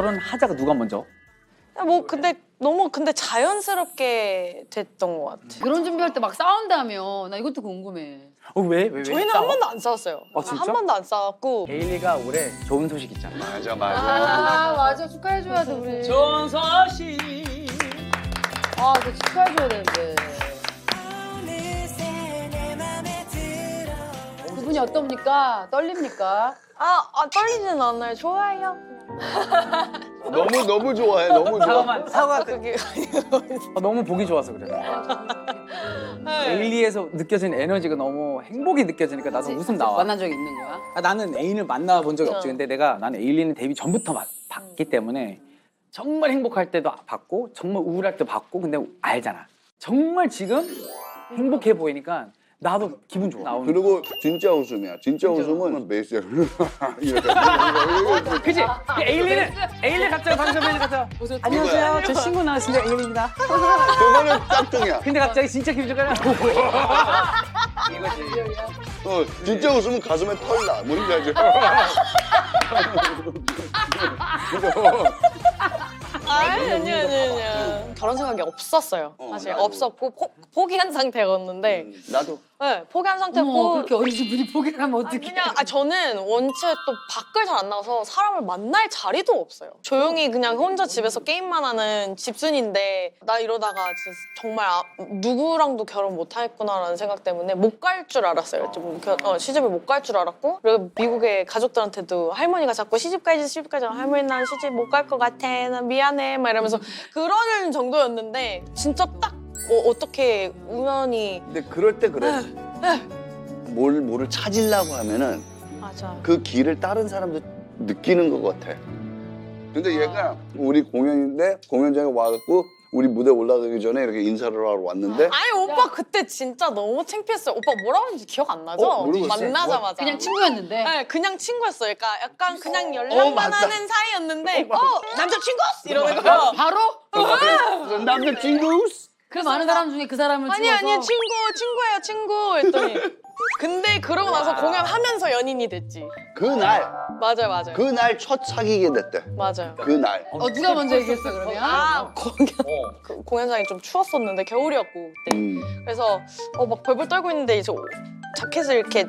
결혼하자가 누가 먼저? 뭐 근데 자연스럽게 됐던 것 같아. 결혼 준비할 때 막 싸운다며. 나 이것도 궁금해. 왜? 저희는 한 번도 안 싸웠어요. 진짜? 한 번도 안 싸웠고. 에일리가 올해 좋은 소식 있잖아. 맞아 맞아. 아 맞아 축하해줘야 돼 우리. 좋은 소식. 아저 축하해줘야 되는데. 기분이 어떻습니까? 떨립니까? 떨리진 않아요. 좋아요. 너무 좋아해. 너무 좋아. 잠깐만 사과. 그게 너무 보기 좋아서 그래. 에일리에서 느껴지는 에너지가 너무 행복이 느껴지니까 나도 웃음 나와. 만난 적 있는 거야? 나는 애인을 만나본 적이 없지. 근데 나는 에일리는 데뷔 전부터 봤기 때문에 정말 행복할 때도 봤고 정말 우울할 때도 봤고 근데 알잖아. 정말 지금 행복해 보이니까 나도 기분 좋아. 나오는 그리고 진짜 웃음이야. 진짜 웃음은 베이스야. 이렇게. 그치? 에일리 갑자기 방송에 가서 안녕하세요. 저 신고 나왔습니다. 에일리입니다. 그거는 짝퉁이야. 근데 갑자기 진짜 기분 좋잖아. 이거지. 진짜 웃으면 가슴에 털 나. 뭔지 알지? 아니요. 결혼 생각이 없었어요. 사실 나도. 없었고 포기한 상태였는데 나도. 네, 포기한 어머 상태였고 그렇게 어리신 분이 포기를 하면 어떡해. 그냥 저는 원체 또 밖을 잘 안 나가서 사람을 만날 자리도 없어요. 조용히 그냥 혼자 집에서 게임만 하는 집순인데 나 이러다가 진짜 정말 누구랑도 결혼 못 하겠구나라는 생각 때문에 못 갈 줄 알았어요. 시집을 못 갈 줄 알았고 그리고 미국의 가족들한테도 할머니가 자꾸 시집 가야지 할머니 난 시집 못 갈 것 같아 난 미안해 막 이러면서 그러는 정도였는데 진짜 딱 어떻게 우연히 근데 그럴 때 그래. 뭐를 찾으려고 하면은 맞아. 그 길을 다른 사람도 느끼는 것 같아. 근데 얘가 우리 공연인데 공연장에 와갖고 우리 무대 올라가기 전에 이렇게 인사를 하러 왔는데 아니 오빠 그때 진짜 너무 창피했어요. 오빠 뭐라고 했는지 기억 안 나죠? 모르겠어. 만나자마자. 그냥 친구였는데. 네, 그냥 친구였어요. 그러니까 약간 그냥 연락만 맞다. 하는 사이였는데 남자친구? 이러는 거야. 바로? 남자친구? 그 많은 사람 중에 그 사람을 아니 찍어서. 친구 했더니 근데 그러고 나서 공연하면서 연인이 됐지. 그날 맞아요. 그날 첫 사귀게 됐대. 맞아요. 그날. 누가 먼저 얘기했어 그러면? 공연장이 좀 추웠었는데 겨울이었고 그때. 그래서 막 벌벌 떨고 있는데 이제 자켓을 이렇게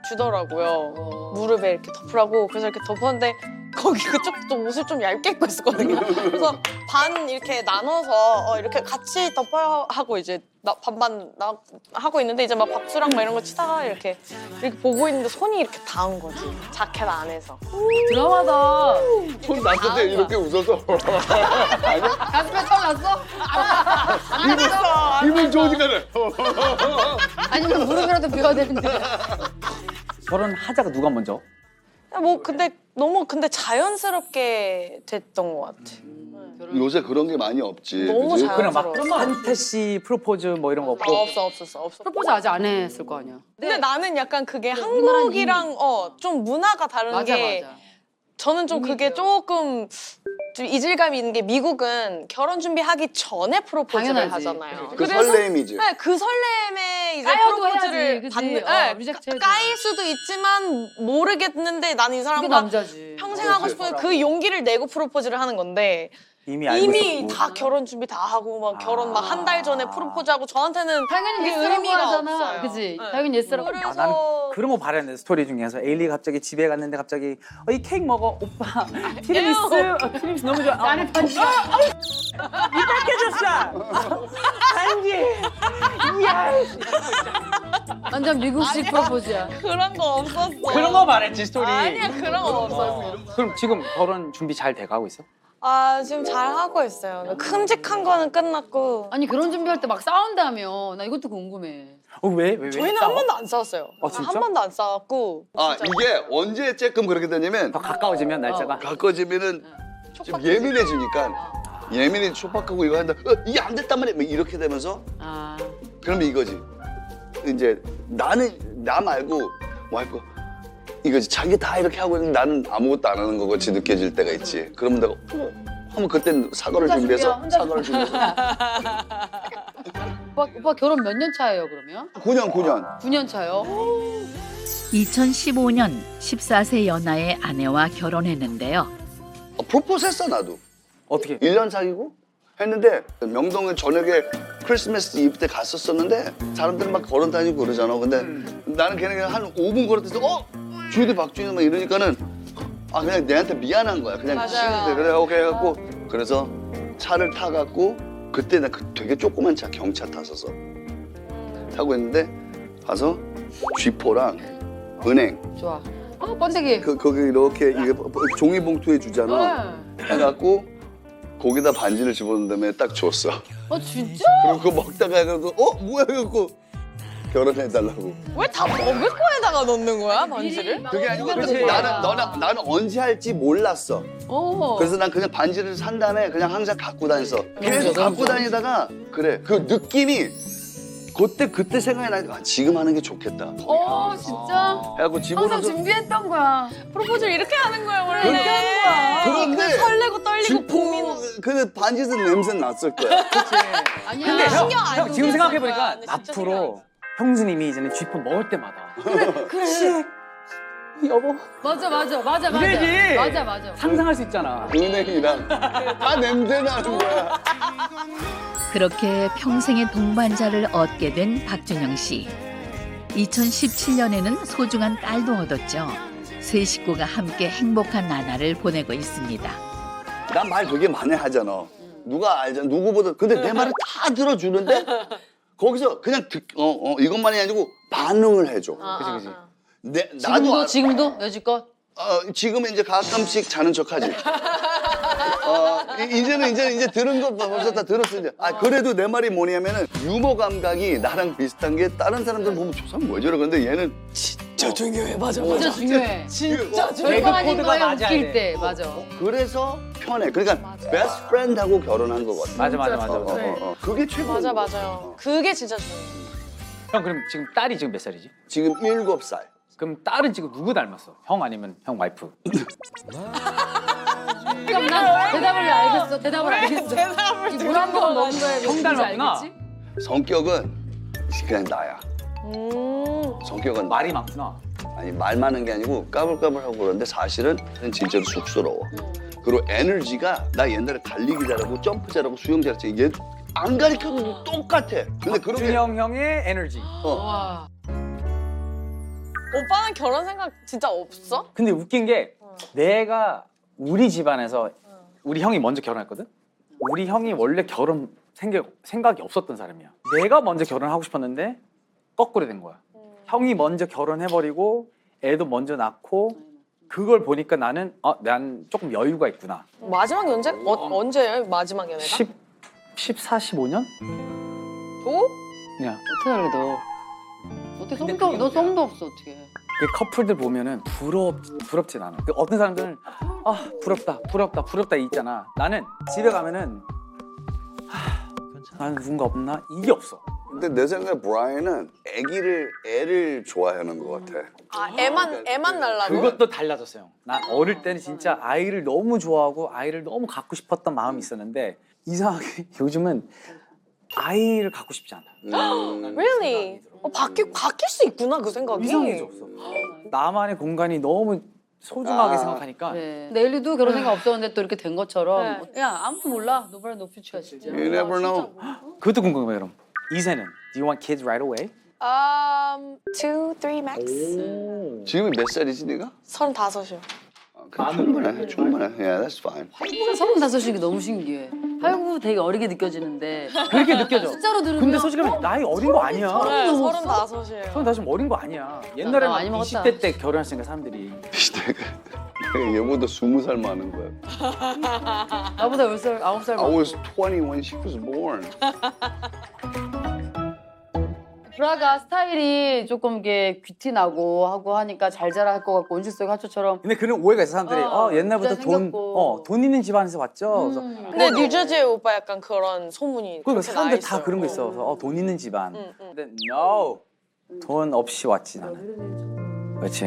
주더라고요. 무릎에 이렇게 덮으라고. 그래서 이렇게 덮었는데 거기 그쪽도 옷을 좀 얇게 입고 있었거든요. 그래서 반 이렇게 나눠서 이렇게 같이 덮어야 하고 이제 반반 하고 있는데 이제 막 박수랑 막 이런 거 치다가 이렇게 보고 있는데 손이 이렇게 닿은 거지. 자켓 안에서. 드라마다. 손 났을 때 이렇게 웃어서. 아니야? 가슴에 털 났어? 기분 좋으니까. 아니면 무릎이라도 비워야 되는데. 결혼하자가 누가 먼저? 뭐 근데 자연스럽게 됐던 것 같아. 요새 그런 게 많이 없지. 너무 그지? 잘- 그냥 막 자연스러워. 판타시 프로포즈 뭐 이런 거 없고. 없었어. 프로포즈 아직 안 했을 거 아니야. 근데 나는 약간 그게 우리나라는 한국이랑 좀 문화가 다른 맞아 게 맞아. 저는 좀 그게 조금 좀 이질감이 있는 게 미국은 결혼 준비하기 전에 프로포즈를 당연하지. 하잖아요. 그 설렘이지. 네, 그 설렘에 이제 까여도 프로포즈를 해야지, 그치? 받는 리젝트 해야지. 까일 수도 있지만 모르겠는데 난 이 그게 사람과 남자지. 평생 하고 싶은 그 용기를 내고 프로포즈를 하는 건데 이미 알고 이미 있었고. 다 결혼 준비 다 하고 막 결혼 막 한 달 전에 프로포즈하고 저한테는 당연히 그게 예스라고 의미가 하잖아. 없어요. 그치? 네. 당연히 예스라고. 그래서 나는 그런 거 바랬는데 스토리 중에서 에일리 갑자기 집에 갔는데 갑자기 이 케이크 먹어 오빠 티라미수 너무 좋아 나는 반지가. 깨졌어 반지 이야 완전 미국식 프로포즈야. 그런 거 없었어. 그런 거 말했지 스토리. 아니야 그런 거 없었어. 그럼 지금 결혼 준비 잘 돼가고 있어? 지금 잘 하고 있어요. 큼직한 거는 끝났고 아니 결혼 준비할 때 막 싸운다며. 나 이것도 궁금해. 왜? 저희는 싸워? 한 번도 안 싸웠어요. 진짜? 한 번도 안 싸웠고 이게 언제 조금 그렇게 되냐면 더 가까워지면 날짜가 가까워지면은 좀 예민해지니까 예민해 촉박하고 이거 한다. 이게 안 됐단 말이야. 뭐 이렇게 되면서 아. 그러면 이거지. 이제 나 말고 와이프 이거지. 자기 다 이렇게 하고 있는데 나는 아무것도 안 하는 것 같이 느껴질 때가 있지. 그러면 내가 하면 그땐 사과를 혼자 준비해서 준비야, 혼자 사과를 준비해서 오빠 결혼 몇 년 차예요 그러면? 9년 9년 차요? 2015년 14세 연하의 아내와 결혼했는데요. 프로포즈 했어 나도. 어떻게? 1년 사귀고 했는데 명동에 저녁에 크리스마스 이브 때 갔었었는데 사람들 막 걸어 다니고 그러잖아. 근데 나는 그냥 한 5분 걸었을 때 주디 박주희 막 이러니까는 그냥 내한테 미안한 거야. 그냥 맞아요. 치는데 그래 오케이 해갖고 그래서 차를 타갖고 그때 나 되게 조그만 차 경차 탔었어. 타고 있는데 가서 쥐포랑 은행 좋아. 번데기. 거기 이렇게 이게 종이 봉투에 주잖아. 네. 해갖고 거기다 반지를 집어넣은 다음에 딱 줬어. 진짜? 그리고 그거 먹다가 해갖고 뭐야 해갖고 결혼해달라고. 왜 다 먹을 거에다가 넣는 거야 반지를? 그게 아니고 그치. 나는 언제 할지 몰랐어. 오. 그래서 난 그냥 반지를 산 다음에 그냥 항상 갖고 다녔어. 계속 너무 갖고 좋아. 다니다가 그래 그 느낌이 그때 생각이 나니까 지금 하는 게 좋겠다. 진짜? 해갖고 항상 집어넣어서 준비했던 거야. 프로포즈를 이렇게 하는 거야 원래. 이렇게 하는 거야. 그런데 설레고 떨리고 고민. 그 반지에서 냄새 났을 거야. 아니야. 근데 형, 신경 안 형 지금 쓰는 생각해보니까 거야. 근데 진짜 앞으로 형수님이 이제는 쥐포 먹을 때마다 그래. 여보. 맞아. 그래야지. 맞아. 상상할 수 있잖아. 은행이랑 다 냄새 나는 거야. 그렇게 평생의 동반자를 얻게 된 박준영 씨. 2017년에는 소중한 딸도 얻었죠. 세 식구가 함께 행복한 나날을 보내고 있습니다. 난 말 되게 많이 하잖아. 누가 알잖아. 누구보다. 근데 내 말을 다 들어주는데 거기서 그냥 이것만이 아니고 반응을 해줘. 그치. 나도 지금도 여지껏? 지금은 이제 가끔씩 자는 척하지. 이제 들은 거 벌써 다 들었어 이제. 그래도 내 말이 뭐냐면은 유머 감각이 나랑 비슷한 게 다른 사람들 보면 저 사람 왜 저래? 근데 얘는 진짜 중요해. 맞아. 진짜 중요해. 진짜 개그 중요해. 절반인 코드가 거에 맞아야 웃길 돼. 때. 맞아. 그래서 편해. 그러니까 베스트 프렌드하고 결혼한 거거든. 맞아. 그게 최고. 맞아요. 그게 진짜 중요해. 형 그럼 지금 딸이 지금 몇 살이지? 지금 7살. 그럼 딸은 지금 누구 닮았어? 형 아니면 형 와이프? 그럼 난 대답을 알겠어. 대답을 물 한 번 먹은 거에 형 닮았구나. 알겠지? 성격은 그냥 나야. 성격은 말이 많구나. 아니 말 많은 게 아니고 까불까불하고 그러는데 사실은 진짜로 쑥스러워. 그리고 에너지가 나 옛날에 달리기 잘하고 점프 잘하고 수영 잘했지. 얘 안 가르쳐도 똑같아. 근데 그런 게 준영 형의 에너지. 와. 오빠는 결혼 생각 진짜 없어? 근데 웃긴 게 내가 우리 집안에서 우리 형이 먼저 결혼했거든? 우리 형이 원래 결혼 생각이 없었던 사람이야. 내가 먼저 결혼하고 싶었는데 거꾸로 된 거야. 형이 먼저 결혼해버리고 애도 먼저 낳고 그걸 보니까 난 조금 여유가 있구나. 마지막 연재? 언제예요? 마지막 연애가? 14, 15년? 오? 그냥 어떻게 할래 너? 어떻게 너 썸도 없어 어떻게? 그 커플들 보면은 부럽진 않아. 그 어떤 사람들은 부럽다 있잖아. 나는 집에 가면은 나는 누군가 없나? 이게 없어. 근데 내 생각에 브라이언은 애를 좋아하는 것 같아. 애만 날라고? 그것도 달라졌어요. 난 어릴 때는 진짜 아이를 너무 좋아하고 아이를 너무 갖고 싶었던 마음이 있었는데 이상하게 요즘은 아이를 갖고 싶지 않아. Really? 바뀔 수 있구나 그 생각이. 이상해졌어. 나만의 공간이 너무 소중하게 생각하니까 네. 내일도 결혼 생각 없었는데 또 이렇게 된 것처럼 야 아무도 몰라. Nobody knows future 진짜. You never know. 그것도 궁금해요. 그럼 이세는 Do you want kids right away? 2, 3 max. 지금이 몇 살이지 네가? 35이요. 충분해. Yeah, that's fine. 35인 게 너무 신기해. 89 되게 어리게 느껴지는데 그렇게 느껴져. 숫자로 들으면 근데 솔직히 말해 나이 어린 거 아니야. 네, 넘었어? 35이에요. 형 다시 어린 거 아니야. 옛날에는 많이 막 먹었다. 20대 때 결혼했으니까 사람들이 내가 얘보다 20살 많은 거야. 나보다 10살, 9살 I 많아. was 20 when she was born. 브라가 스타일이 조금 이게 귀티 나고 하고 하니까 잘 자랄 것 같고 온실 속 하초처럼 근데 그런 오해가 있어 사람들이 옛날부터 진짜 생겼고. 돈 있는 집안에서 왔죠. 그래서 근데 뉴저지에 오빠 약간 그런 소문이 그러니까 그렇게 사람들 나 다 있어요. 그런 거 있어. 그래서 돈 있는 집안. 응. 근데 no. 돈 없이 왔지 나는. 그렇지.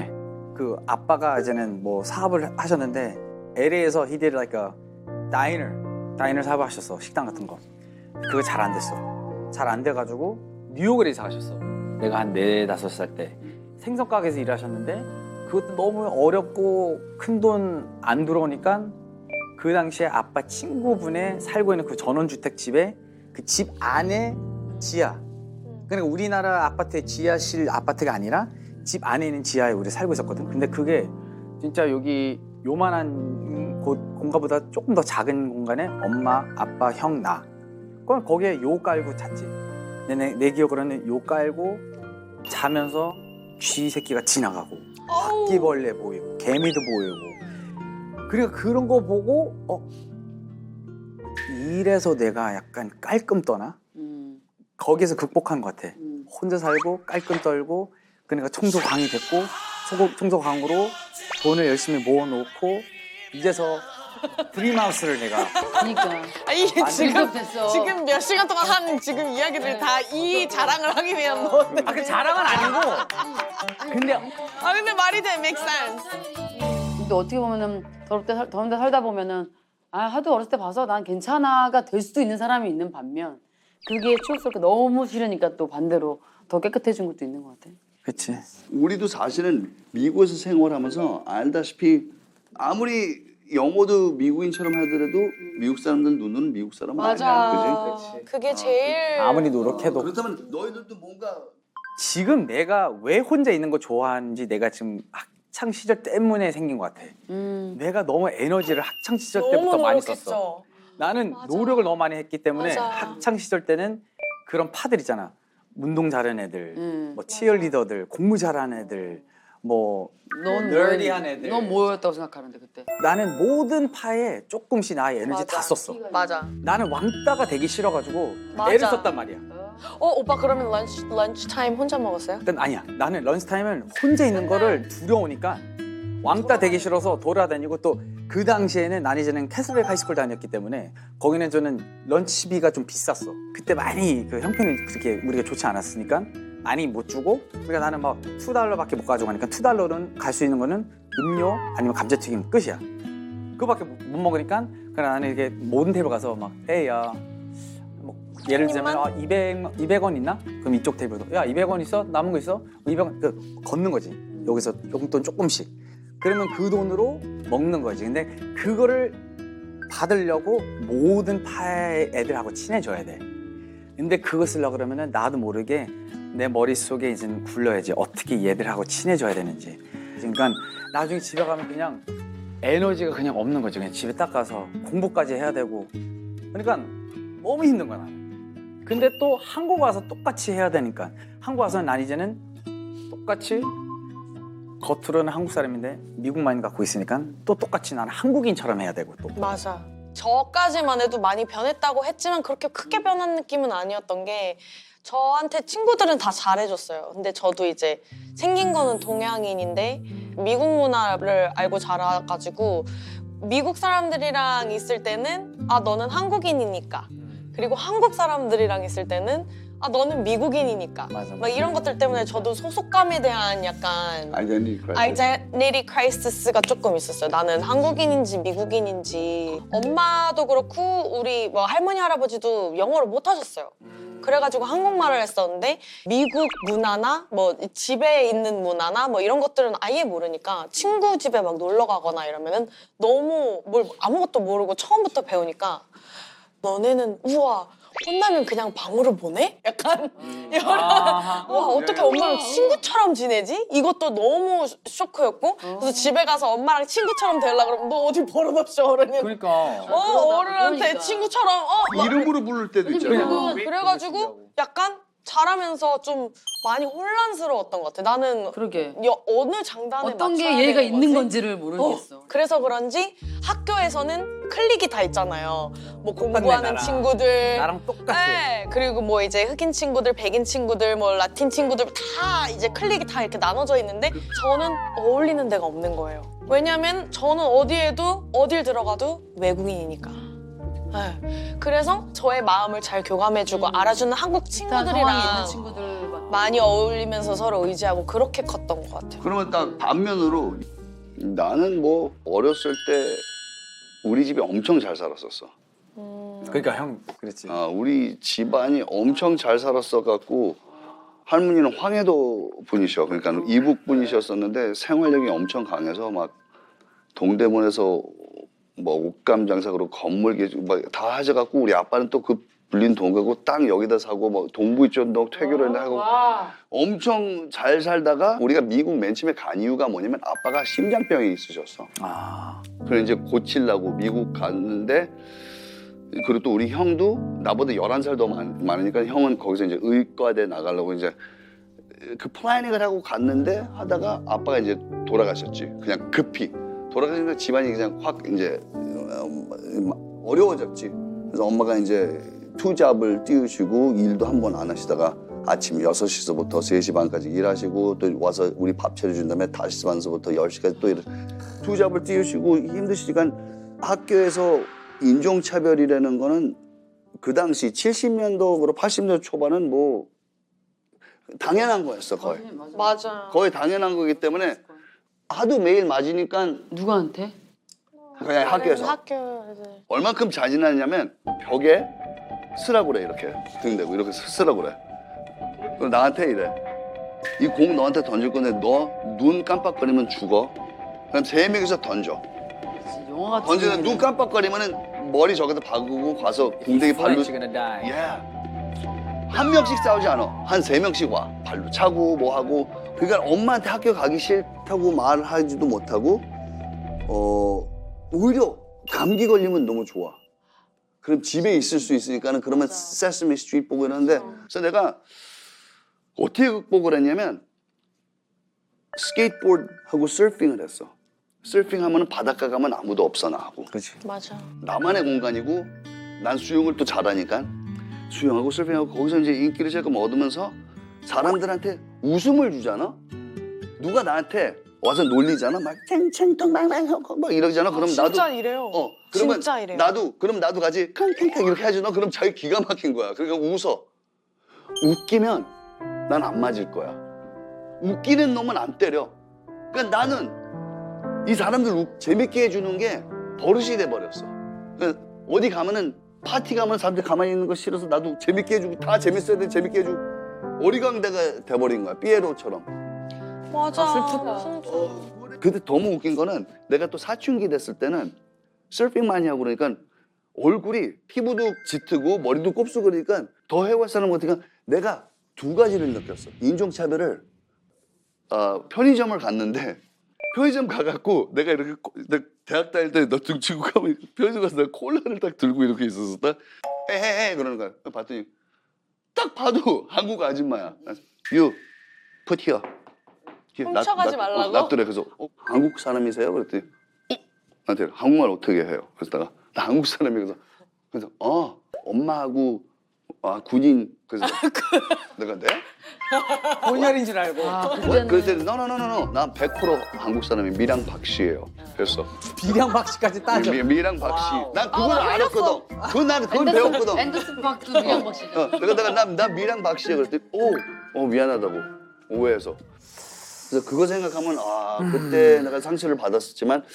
그 아빠가 이제는 뭐 사업을 하셨는데 LA에서 he did like a diner 사업을 하셨어. 식당 같은 거. 그거 잘 안 됐어. 잘 안 돼가지고 뉴욕으로 이사 가셨어. 내가 한 4, 5살 때 생선 가게에서 일하셨는데 그것도 너무 어렵고 큰 돈 안 들어오니까 그 당시에 아빠 친구분의 살고 있는 그 전원주택 집에 그 집 안에 지하. 그러니까 우리나라 아파트의 지하실 아파트가 아니라 집 안에 있는 지하에 우리 살고 있었거든. 근데 그게 진짜 여기 요만한 공간보다 조금 더 작은 공간에 엄마, 아빠, 형, 나. 그럼 거기에 요 깔고 잤지. 내 기억으로는 요 깔고 자면서 쥐 새끼가 지나가고 바퀴벌레 보이고 개미도 보이고. 그러니까 그런 거 보고 이래서 내가 약간 깔끔 떠나? 거기에서 극복한 것 같아. 혼자 살고 깔끔 떨고 그러니까 청소광이 됐고 청소광으로 돈을 열심히 모아놓고 이제서 드림하우스를 내가 그러니까. 아니 지금 됐어. 지금 몇 시간 동안 한 지금 이야기들 다 이 자랑을 하기 위한 건데. 그 자랑은 아니고 근데 근데 말이 돼, make sense. 근데 어떻게 보면은 더운 데 살다 보면은 하도 어렸을 때 봐서 난 괜찮아가 될 수도 있는 사람이 있는 반면 그게 추억스럽게 너무 싫으니까 또 반대로 더 깨끗해진 것도 있는 것 같아. 그치. 우리도 사실은 미국에서 생활하면서 알다시피 아무리 영어도 미국인처럼 하더라도 미국 사람들 눈은 미국 사람 아니야, 맞아. 그지? 그게 제일 아무리 노력해도 그렇다면 너희들도 뭔가 지금 내가 왜 혼자 있는 거 좋아하는지 내가 지금 학창 시절 때문에 생긴 것 같아. 내가 너무 에너지를 학창 시절 때부터 너무 많이 썼어. 노력했죠. 나는 맞아. 노력을 너무 많이 했기 때문에 맞아. 학창 시절 때는 그런 파들 있잖아. 운동 잘하는 애들, 뭐 맞아. 치어리더들, 공부 잘하는 애들, 뭐 nerdy한 애들. 넌 뭐였다고 생각하는데 그때? 나는 모든 파에 조금씩 나의 에너지 맞아. 다 썼어. 맞아. 나는 왕따가 되기 싫어가지고 맞아. 애를 썼단 말이야. 오빠 그러면 런치 타임 혼자 먹었어요? 일단 아니야. 나는 런치타임은 혼자 있는 거를 두려우니까 왕따 되기 싫어서 돌아다니고 또 그 당시에는 난 이제는 캐슬백 하이스쿨 다녔기 때문에 거기는 저는 런치비가 좀 비쌌어. 그때 많이 그 형편이 그렇게 우리가 좋지 않았으니까 많이 못 주고 그러니까 나는 막 $2밖에 못 가져가니까 $2는 갈 수 있는 거는 음료 아니면 감자튀김 끝이야. 그거밖에 못 먹으니까 그냥 나는 이렇게 모든 테이블 가서 막 에이야 뭐 예를 들자면 200원 있나? 그럼 이쪽 테이블도 야 200원 있어? 남은 거 있어? 200원 그 걷는 거지. 여기서 용돈 조금씩. 그러면 그 돈으로 먹는 거지. 근데 그거를 받으려고 모든 파의 애들하고 친해져야 돼. 근데 그거 쓰려고 그러면은 나도 모르게 내 머릿속에 이제 굴러야지. 어떻게 얘들하고 친해져야 되는지. 그러니까 나중에 집에 가면 그냥 에너지가 그냥 없는 거지. 그냥 집에 딱 가서 공부까지 해야 되고. 그러니까 너무 힘든 거야. 나는. 근데 또 한국 와서 똑같이 해야 되니까. 한국 와서는 난 이제는 똑같이 겉으로는 한국 사람인데 미국 마인드 갖고 있으니까 또 똑같이 나는 한국인처럼 해야 되고 또. 맞아. 저까지만 해도 많이 변했다고 했지만 그렇게 크게 변한 느낌은 아니었던 게 저한테 친구들은 다 잘해줬어요. 근데 저도 이제 생긴 거는 동양인인데 미국 문화를 알고 자라가지고 미국 사람들이랑 있을 때는 너는 한국인이니까 그리고 한국 사람들이랑 있을 때는 너는 미국인이니까 맞아. 막 이런 것들 때문에 저도 소속감에 대한 약간 아이덴티티 크라이시스가 조금 있었어요. 나는 한국인인지 미국인인지. 엄마도 그렇고 우리 뭐 할머니 할아버지도 영어를 못 하셨어요. 그래가지고 한국말을 했었는데 미국 문화나 뭐 집에 있는 문화나 뭐 이런 것들은 아예 모르니까 친구 집에 막 놀러 가거나 이러면은 너무 뭘 아무것도 모르고 처음부터 배우니까 너네는 우와 혼나면 그냥 방으로 보내? 약간 이런 와 어떻게 엄마랑 친구처럼 지내지? 이것도 너무 쇼크였고 그래서 집에 가서 엄마랑 친구처럼 되려고 그러면 너 어디 버릇없이 어른이 그러니까. 어른한테 그러니까. 친구처럼 막 이름으로 부를 때도 있잖아. 그냥 그래가지고 약간 자라면서 좀 많이 혼란스러웠던 것 같아. 나는 그러게. 어느 장단에 어떤 맞춰야 게 예의가 되는 있는 거지? 건지를 모르겠어. 그래서 그런지 학교에서는 클릭이 다 있잖아요. 뭐 공부하는 나랑. 친구들, 나랑 똑같아. 네, 그리고 뭐 이제 흑인 친구들, 백인 친구들, 뭐 라틴 친구들 다 이제 클릭이 다 이렇게 나눠져 있는데 저는 어울리는 데가 없는 거예요. 왜냐면 저는 어딜 들어가도 외국인이니까. 네. 그래서 저의 마음을 잘 교감해주고 알아주는 한국 비슷한 상황에 있는 친구들이랑 친구들 많이 어울리면서 서로 의지하고 그렇게 컸던 것 같아요. 그러면 딱 반면으로 나는 뭐 어렸을 때 우리 집이 엄청 잘 살았었어. 그러니까 형 그랬지. 우리 집안이 엄청 잘 살았어 갖고 할머니는 황해도 분이셔. 그러니까 이북 분이셨었는데 생활력이 엄청 강해서 막 동대문에서 뭐 옷감 장사로 건물 개조 막다 하셔갖고 우리 아빠는 또 그 불린 돈 갖고 땅 여기다 사고 뭐 동부이촌동 퇴교를 하고 와. 엄청 잘 살다가 우리가 미국 맨 처음에 간 이유가 뭐냐면 아빠가 심장병이 있으셨어. 아. 그래 이제 고치려고 미국 갔는데 그리고 또 우리 형도 나보다 11살 더 많으니까 형은 거기서 이제 의과대 나가려고 이제 그 플래닝을 하고 갔는데 하다가 아빠가 이제 돌아가셨지. 그냥 급히 돌아가니까 집안이 그냥 확 이제 어려워졌지. 그래서 엄마가 이제 투잡을 띄우시고 일도 한 번 안 하시다가 아침 6시서부터 3시 반까지 일하시고 또 와서 우리 밥 차려준 다음에 5시 반서부터 10시까지 또 투잡을 띄우시고 힘드시니까 학교에서 인종차별이라는 거는 그 당시 70년도, 80년도 초반은 뭐 당연한 거였어 거의. 맞아. 거의 당연한 거기 때문에 하도 매일 맞으니까 누구한테? 그냥 학교에서 학교 이제 얼만큼 잔인하냐면 벽에 쓰라고 그래 이렇게 등대고 이렇게 쓰라고 그래. 그럼 나한테 이래. 이 공 너한테 던질 건데 너 눈 깜빡거리면 죽어. 그럼 3명이서 던져. 영화 같은. 던지면 눈 깜빡거리면은 머리 저기다 박고 가서 궁뎅이 발로. You're gonna die. 한 명씩 싸우지 않아. 한 3명씩 와. 발로 차고 뭐 하고. 그러니까 엄마한테 학교 가기 싫다고 말하지도 못하고 오히려 감기 걸리면 너무 좋아. 그럼 집에 있을 수 있으니까는 그러면 세스미 스트리트 보고 이러는데 그래서 내가 어떻게 극복을 했냐면 스케이트보드하고 서핑을 했어. 서핑하면 바닷가 가면 아무도 없어 나하고. 그렇지. 맞아. 나만의 공간이고 난 수영을 또 잘하니까 수영하고 서핑하고 거기서 이제 인기를 조금 얻으면서 사람들한테 웃음을 주잖아. 누가 나한테 와서 놀리잖아. 막 탱탱통 막 이러잖아. 그럼 나도 진짜 이래요. 그러면 진짜 이래요. 나도 가지 캉캉캉 이렇게 하지. 너 그럼 자기 기가 막힌 거야. 그러니까 웃어. 웃기면 난 안 맞을 거야. 웃기는 놈은 안 때려. 그러니까 나는 이 사람들 재밌게 해주는 게 버릇이 돼 버렸어. 그러니까 어디 가면은 파티 가면 사람들 가만히 있는 거 싫어서 나도 재밌게 해주고 다 재밌어야 돼 재밌게 해주고 어리광대가 돼버린 거야. 삐에로처럼. 맞아. 슬프다. 진짜. 근데 너무 웃긴 거는 내가 또 사춘기 됐을 때는 서핑 많이 하고 그러니까 얼굴이 피부도 짙고 머리도 곱슬 그러니까 더 해외 사람 같으니까 내가 2가지를 느꼈어. 인종차별을 편의점을 갔는데 편의점 가갖고 내가 이렇게 내가 대학 다닐 때 너 등치고 가면 편의점 가서 내가 콜라를 딱 들고 이렇게 있었어. 딱 헤헤헤 그러는 거야. 봤더니 딱 봐도 한국 아줌마야. You put here. 훔쳐가지 말라고? 놔두래. 그래서 한국 사람이세요? 그랬더니 나한테 한국말 어떻게 해요? 그래서 나 한국 사람이 그래서 엄마하고 군인 그래서 내가 네? 혼혈인 줄 알고. 그랬더니 no 난 100% 한국 사람이 미랑 박씨예요. 그랬어. 비량 박씨까지 따져. 미랑 박씨. 와우. 난 그걸 나 알았거든. 그걸 배웠거든. 앤더슨 파크 미양 박씨죠. 내가 나 미랑 박씨야 그랬더니 미안하다고 오해해서. 그래서 그거 생각하면 그때 내가 상처를 받았었지만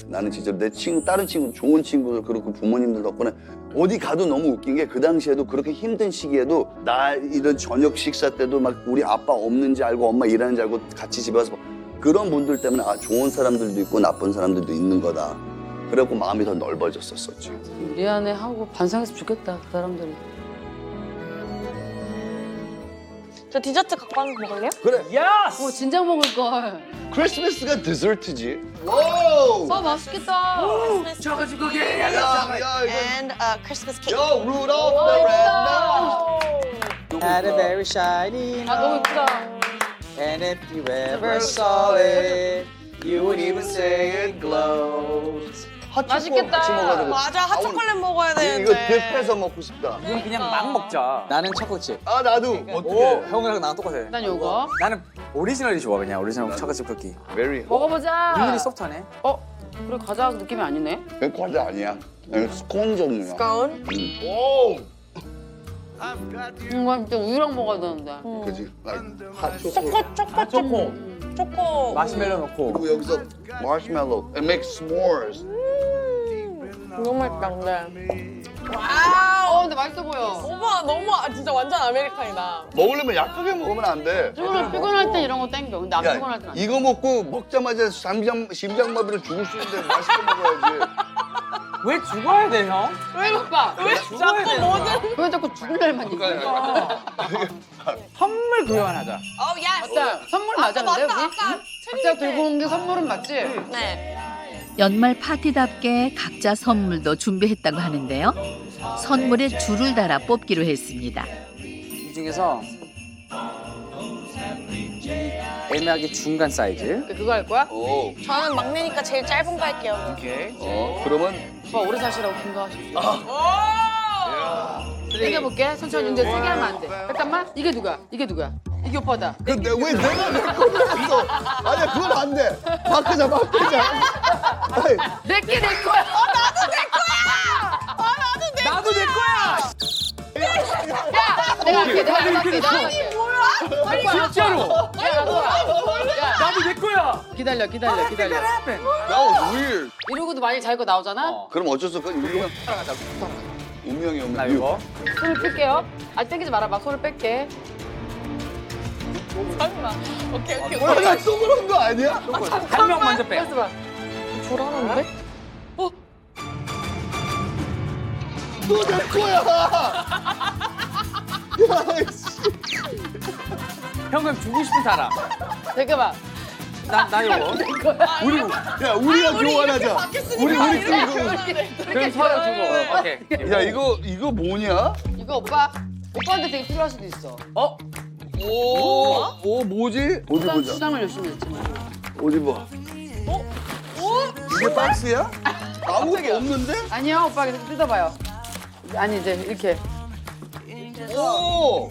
나는 진짜 내 친구 다른 친구 좋은 친구들 그렇고 부모님들 덕분에 어디 가도 너무 웃긴 게 그 당시에도 그렇게 힘든 시기에도 나 이런 저녁 식사 때도 막 우리 아빠 없는지 알고 엄마 일하는지 알고 같이 집에 와서 그런 분들 때문에 좋은 사람들도 있고 나쁜 사람들도 있는 거다. 그래갖고 마음이 더 넓어졌었지. 미안해 하고 반성했으면 좋겠다 그 사람들이. 저 디저트 갖고 와서 먹을래요? 그래. 야스. 진작 먹을 걸. 크리스마스가 디저트지. 와우. 맛있겠다. 저가지고 거기. 야 이거. And Christmas cake. Yo, Rudolph the Red-Nosed. Had a very shiny 너무 예쁘다. And if you ever saw it, you would even say it glows. 핫초코 맛있겠다. 같이 먹어야 되고. 맞아. 핫초콜릿 먹어야 이거 되는데. 딥해서 먹고 싶다. 이건 그냥 막 먹자. 나는 초코칩. 나도 오, 어떻게? 형이랑 나랑 똑같아. 일단 요거 나는 오리지널이 좋아 그냥 오리지널 초코칩 쿠키. Very. 먹어보자. 국물이 소프트하네. 그래 과자 느낌이 아니네. 그 과자 아니야. 스콘 종류야. 스콘. 오. 이거 진짜 우유랑 먹어야 되는데. 그지. 핫초코. 초코. 초코. 마시멜로 넣고. 그리고 여기서 마시멜로. It makes s'mores. 너무 맛있다 근데. 와우. 근데 맛있어 보여. 오빠 너무 진짜 완전 아메리칸이다. 먹으려면 약하게 먹으면 안 돼. 피곤할 때 이런 거 땡겨. 근데 안 피곤할 땐 안 돼. 이거 먹고 먹자마자 심장마비로 죽을 수 있는데 맛있게 먹어야지. 왜 죽어야 돼 형? 왜 오빠? 왜 죽어야 돼. 왜 자꾸 죽을 날만 얘기해? 선물 교환하자. 맞다. 선물 맞았는데 우리? 각자 들고 온 게 선물은 맞지? 네. 연말 파티답게 각자 선물도 준비했다고 하는데요. 선물에 줄을 달아 뽑기로 했습니다. 이 중에서 애매하게 중간 사이즈. 그거 할 거야? 오. 저는 막내니까 제일 짧은 거 할게요. 오케이. 그러면 오빠 오래 사시라고 긴 거 하십시오. 세게 볼게. 천천히. 이제 세게 하면 안 돼. 잠깐만. 이게 누구야? 이게 누구야? 이게 오빠다. 근데 왜 내가 내 거를 했어? 아니야 그건 안 돼. 바꾸자. 아니, 내게 내 거야. 나도 내 거야. 내가 할게. 내가 할게. 진짜로. 야, 나도 내 거야. 기다려. that was weird. 이러고도 만약에 자기 거 나오잖아? 그럼 어쩔 수 없고 이거면 운명이 나 이거. 손을 뺄게요. 땡기지 말아봐. 손을 뺄게. 오케이. 내가 또 그런 거 아니야? 한 명 먼저 빼. 뺐어 봐. 불안한데? 또 내 거야. 야, 씨. 형 그럼 주고 싶은 사람. 잠깐만. 나 이거. 우리가 교환하자. 우리 그럼 서로 주고. 오케이. 야 이거 뭐냐? 이거 오빠한테 되게 필요할 수도 있어. 어? 오 뭐지? 어디 오빠 보자. 수상을 열심히 했지만. 어디 봐. 이게 박스야? 아무것도 없는데? 아니요, 오빠 계속 뜯어봐요. 아니 이제 이렇게 오.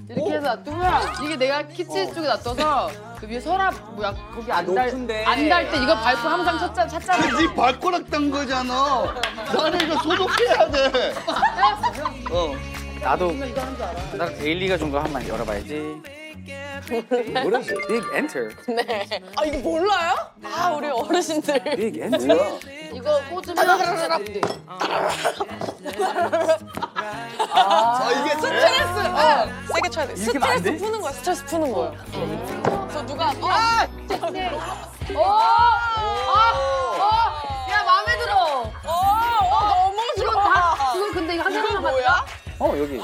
해서 놔두면 이게 내가 키친 쪽에 놔둬서 그 위에 서랍 뭐야 거기 높은데. 안 달 때 이거 밟고 항상 찼잖아. 네 발가락 딴 거잖아. 나는 이거 소독해야 돼. 나도 데일리가 준 거 한번 열어봐야지. 뭐라지? Big Enter. 네. 아 이거 몰라요? 아 우리 어르신들. Big Enter. 이거 꽂으면 안 돼. 이게 스트레스. 세게 쳐야 돼. 이렇게 하면 안 돼? 스트레스 푸는 거야. 스트레스 푸는 거야. 저 누가 야 마음에 들어. 너무 좋아. 이거 근데 이거 한 이거 사람만 뭐야? 여기.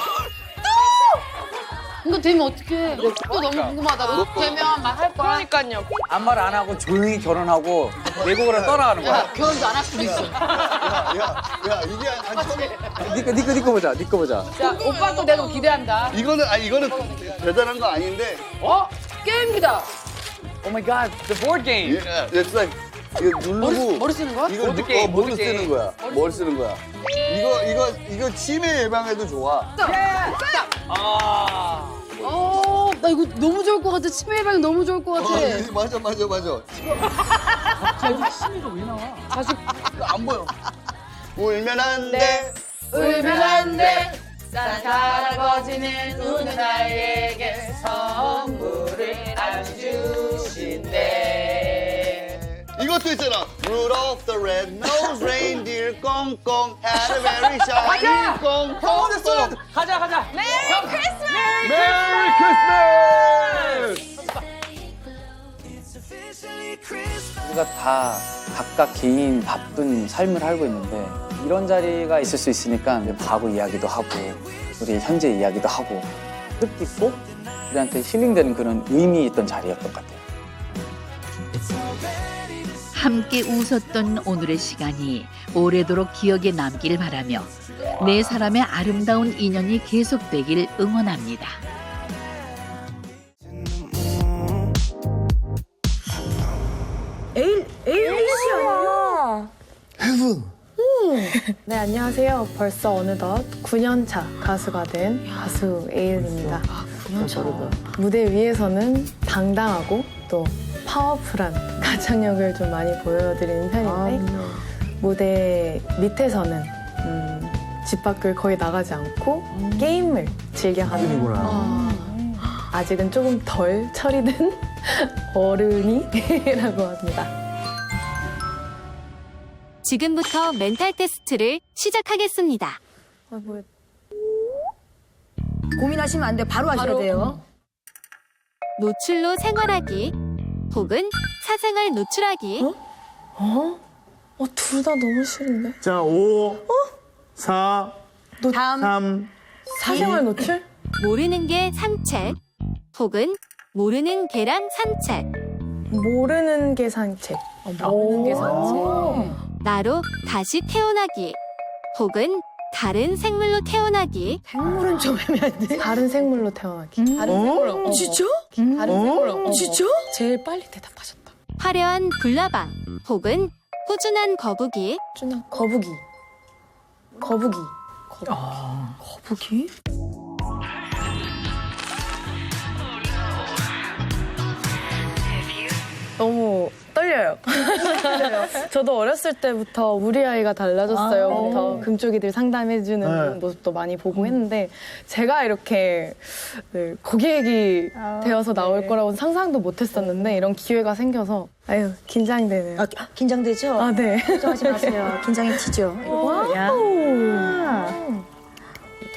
이거 되면 어떡해. 또 너무 궁금하다. 너 되면 막 할 거야. 그러니까요. 아무 말 안 하고 조용히 결혼하고 외국어랑 떠나가는 거야. 야 결혼도 안 할 수도 있어. 야 이게 아니 니꺼 보자. 니꺼 보자. 자 오빠 또 내가 기대한다. 이거는 대단한 거 아닌데. 게임기다. Oh my God, the board game. It's like 이거 누르고 머리 쓰는 거야? 이거 보드 게임, 머리 보드 게임. 쓰는 거야. 머리 쓰는 거야. 이거 치매 예방에도 좋아. 나 이거 너무 좋을 것 같아. 치매 예방에 너무 좋을 것 같아. 맞아. 자식 이거 안 보여. 울면 안 돼. 울면 안 돼. 산타 할아버지는 우는 아이에게 선물을 안 주신대. 이것도 있잖아. Rudolph the red-nosed reindeer 꽁꽁 had a very shiny 꽁꽁. 가자. 메리 크리스마스. 메리 크리스마스. 우리가 다 각각 개인 바쁜 삶을 살고 있는데 이런 자리가 있을 수 있으니까 과거 이야기도 하고 우리 현재 이야기도 하고 뜻깊고 우리한테 힐링되는 그런 의미 있던 자리였던 것 같아요. 함께 웃었던 오늘의 시간이 오래도록 기억에 남길 바라며 네 사람의 아름다운 인연이 계속되길 응원합니다. 에일리시아야. 네, 안녕하세요. 벌써 어느덧 9년차 가수가 된 가수 에일입니다. 9년차. 무대 위에서는 당당하고 또 파워풀한 가창력을 좀 많이 보여드리는 편인데 무대 밑에서는 집 밖을 거의 나가지 않고 게임을 즐겨 하는 아직은 조금 덜 처리된 어른이라고 합니다. 지금부터 멘탈 테스트를 시작하겠습니다. 고민하시면 안 돼. 바로 하셔야 돼요. 노출로 생활하기 혹은 사생활 노출하기. 둘 다 너무 싫은데. 자, 5, 4, 3. 사생활 노출? 모르는 게 산책 혹은 모르는 개랑 산책. 모르는 게 산책. 모르는 게 산책. 나로 다시 태어나기 혹은 다른 생물로 태어나기. 생물은 좀 애매한데. 다른 생물로 태어나기. 다른 생물로. 진짜? 다른 생물로. 진짜? 제일 빨리 대답하셨다. 화려한 불나방 혹은 꾸준한 거북이. 준아, 거북이. 거북이. 거북이? 너무 떨려요. 저도 어렸을 때부터 우리 아이가 달라졌어요부터 금쪽이들 상담해주는 네. 모습도 많이 보고 했는데 제가 이렇게 고객이 되어서 나올 거라고는 상상도 못했었는데 이런 기회가 생겨서 아유 긴장되네요. 아, 긴장되죠? 아 네. 걱정하지 마세요. 긴장이 튀죠.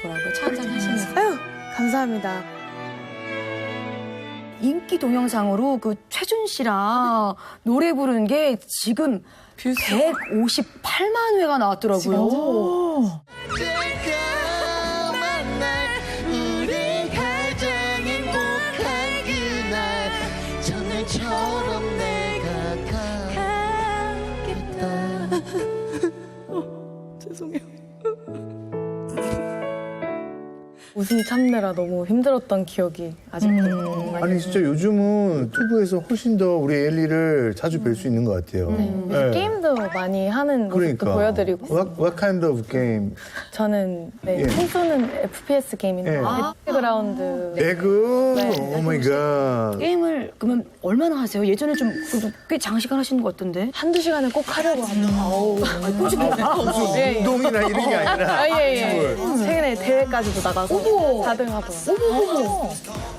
더라고요. 차 한잔 하시면서. 아유 감사합니다. 인기 동영상으로 그 최준 씨랑 노래 부르는 게 지금 158만 회가 나왔더라고요. 웃음이 참느라 너무 힘들었던 기억이 아직도 많이 아니 진짜 요즘은 유튜브에서 훨씬 더 우리 엘리를 자주 뵐 수 있는 것 같아요. 네. 게임도 많이 하는 모습도 그러니까. 보여드리고 What kind of game? 저는 예. 총 쏘는 FPS 게임인데 예. 배틀그라운드 에그? 네. 오 마이 갓. 게임을 그러면 얼마나 하세요? 예전에 좀 꽤 장시간 하시는 것 같던데. 한두 시간은 꼭 하려고 합니다. 꾸준히 예, 예. 운동이나 이런 게 아니라 예예. 최근에 대회까지도 나가서 4등하고.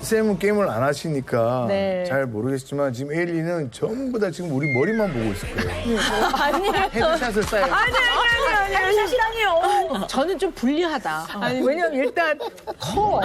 쌤은 게임을 안 하시니까 네. 잘 모르겠지만 지금 엘리는 전부 다 지금 우리 머리만 보고 있을 거예요. 아니에요. 헤드샷을 쏴요. 저는 좀 불리하다. 왜냐면 일단 커.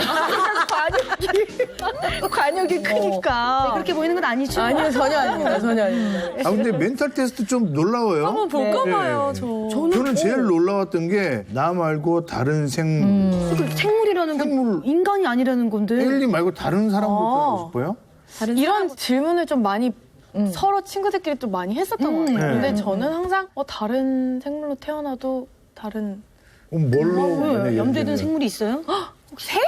관역이 크니까. 그렇게 보이는 건 아니죠? 아니요 전혀 아닙니다. 전혀 아닙니다. 아 근데 멘탈 테스트 좀 놀라워요. 한번 볼까 봐요. 저는 제일 놀라웠던 게 나 말고 다른 생물. 생물이라는 건 인간이 아니라는 건데. 엘리 말고 다른 사람도 보고 싶어요? 이런 질문을 좀 많이 서로 친구들끼리 좀 많이 했었던 것 같아요. 네. 근데 저는 항상 다른 생물로 태어나도 다른 뭘로 만약에 염두에 둔 예를 생물이 있어요? 새?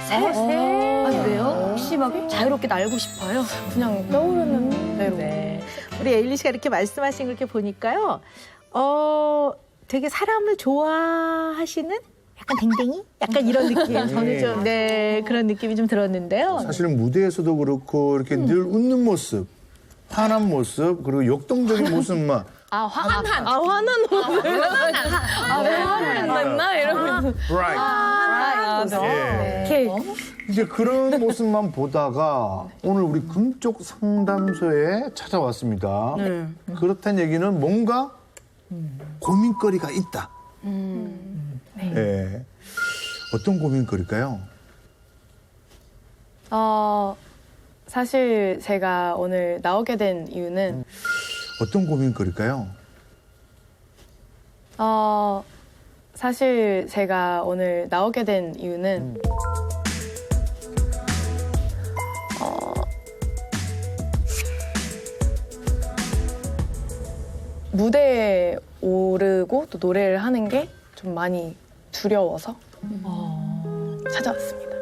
새? 아, 왜요? 혹시 막 자유롭게 날고 싶어요? 그냥 떠오르는 대로. 네. 우리 에일리 씨가 이렇게 말씀하신 걸 이렇게 보니까요. 되게 사람을 좋아하시는 약간 댕댕이? 약간 이런 느낌. 저는 좀, 네, 그런 느낌이 좀 들었는데요. 사실은 무대에서도 그렇고 이렇게 늘 웃는 모습, 환한 모습, 그리고 역동적인 모습만. 화난 옷을. 왜 화를 안 났나? 이러면서. Right. 예. 이제 그런 모습만 보다가 오늘 우리 금쪽 상담소에 찾아왔습니다. 그렇다는 얘기는 뭔가 고민거리가 있다. 네. 어떤 고민거리일까요? 사실 제가 오늘 나오게 된 이유는 어떤 고민거리일까요? 사실 제가 오늘 나오게 된 이유는 무대에 오르고 또 노래를 하는 게 좀 많이 두려워서 찾아왔습니다.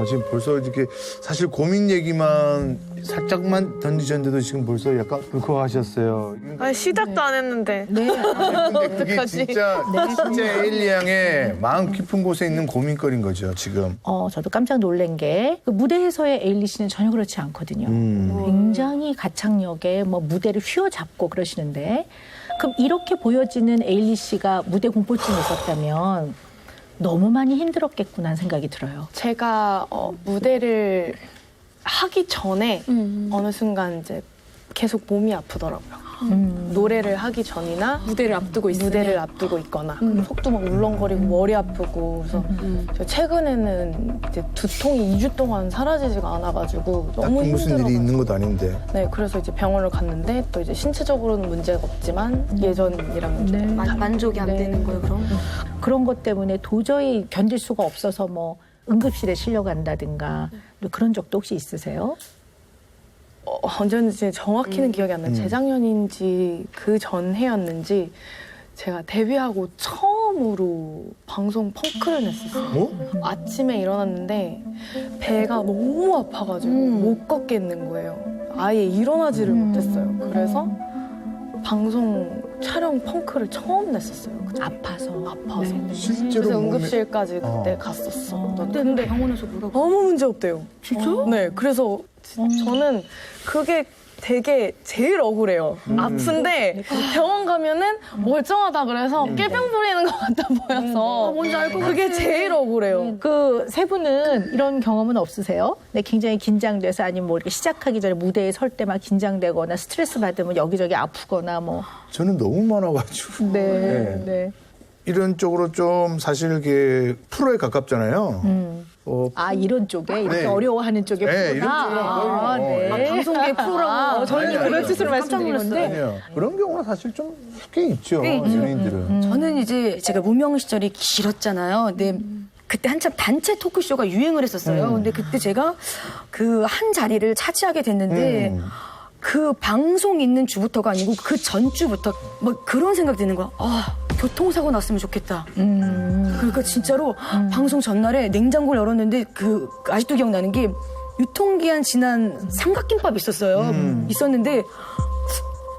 지금 벌써 이렇게 사실 고민 얘기만 살짝만 던지셨는데도 지금 벌써 약간 울컥하셨어요. 시작도 안 했는데. 네. 근데 그게 진짜 에일리 양의 마음 깊은 곳에 있는 고민거리인 거죠, 지금. 저도 깜짝 놀란 게 그 무대에서의 에일리 씨는 전혀 그렇지 않거든요. 굉장히 가창력에 뭐 무대를 휘어잡고 그러시는데 그럼 이렇게 보여지는 에일리 씨가 무대 공포증이 있었다면 너무 많이 힘들었겠구나 하는 생각이 들어요. 제가 무대를 하기 전에 어느 순간 이제 계속 몸이 아프더라고요. 노래를 하기 전이나 무대를 앞두고 있거나 속도 막 울렁거리고 머리 아프고 그래서 저 최근에는 이제 두통이 2주 동안 사라지지가 않아가지고 너무 딱히 무슨 일이 힘들어가지고 있는 것도 아닌데. 네, 그래서 이제 병원을 갔는데 또 이제 신체적으로는 문제가 없지만 예전이랑은 좀 만족이 안 되는 거예요, 그럼? 그런 것 때문에 도저히 견딜 수가 없어서 뭐 응급실에 실려간다든가 그런 적도 혹시 있으세요? 언제였는지 정확히는 기억이 안 나요. 재작년인지 그 전해였는지 제가 데뷔하고 처음으로 방송 펑크를 냈었어요. 아침에 일어났는데 배가 너무 아파가지고 못 걷겠는 거예요. 아예 일어나지를 못했어요. 그래서 방송 촬영 펑크를 처음 냈었어요. 아파서. 실제로 그래서 몸에- 응급실까지 그때 갔었어. 근데 병원에서 뭐라고? 아무 문제 없대요. 진짜? 네, 그래서 저는 그게 되게 제일 억울해요. 아픈데 병원 가면은 멀쩡하다 그래서 꾀병 부리는 것 같아 보여서 뭔지 알고 그게 제일 억울해요. 그 세 분은 이런 경험은 없으세요? 네, 굉장히 긴장돼서 아니면 뭐 이렇게 시작하기 전에 무대에 설 때 막 긴장되거나 스트레스 받으면 여기저기 아프거나 뭐. 저는 너무 많아가지고. 네. 이런 쪽으로 좀 사실 이게 프로에 가깝잖아요. 아, 이런 쪽에 이렇게 네. 어려워하는 쪽에 네, 이런 프로나. 쪽이랑 아, 네. 방송계 프로라고. 저는 아니, 그런 아니, 뜻으로 말씀드린 건데. 아니요. 그런 경우가 사실 좀 꽤 있죠. 연예인들은. 저는 이제 제가 무명 시절이 길었잖아요. 근데 그때 한참 단체 토크쇼가 유행을 했었어요. 근데 그때 제가 그 한 자리를 차지하게 됐는데 그 방송 있는 주부터가 아니고 그 전주부터 막 그런 생각 드는 거야. 아, 교통사고 났으면 좋겠다. 그러니까 진짜로 방송 전날에 냉장고를 열었는데 그 아직도 기억나는 게 유통기한 지난 삼각김밥 있었어요. 있었는데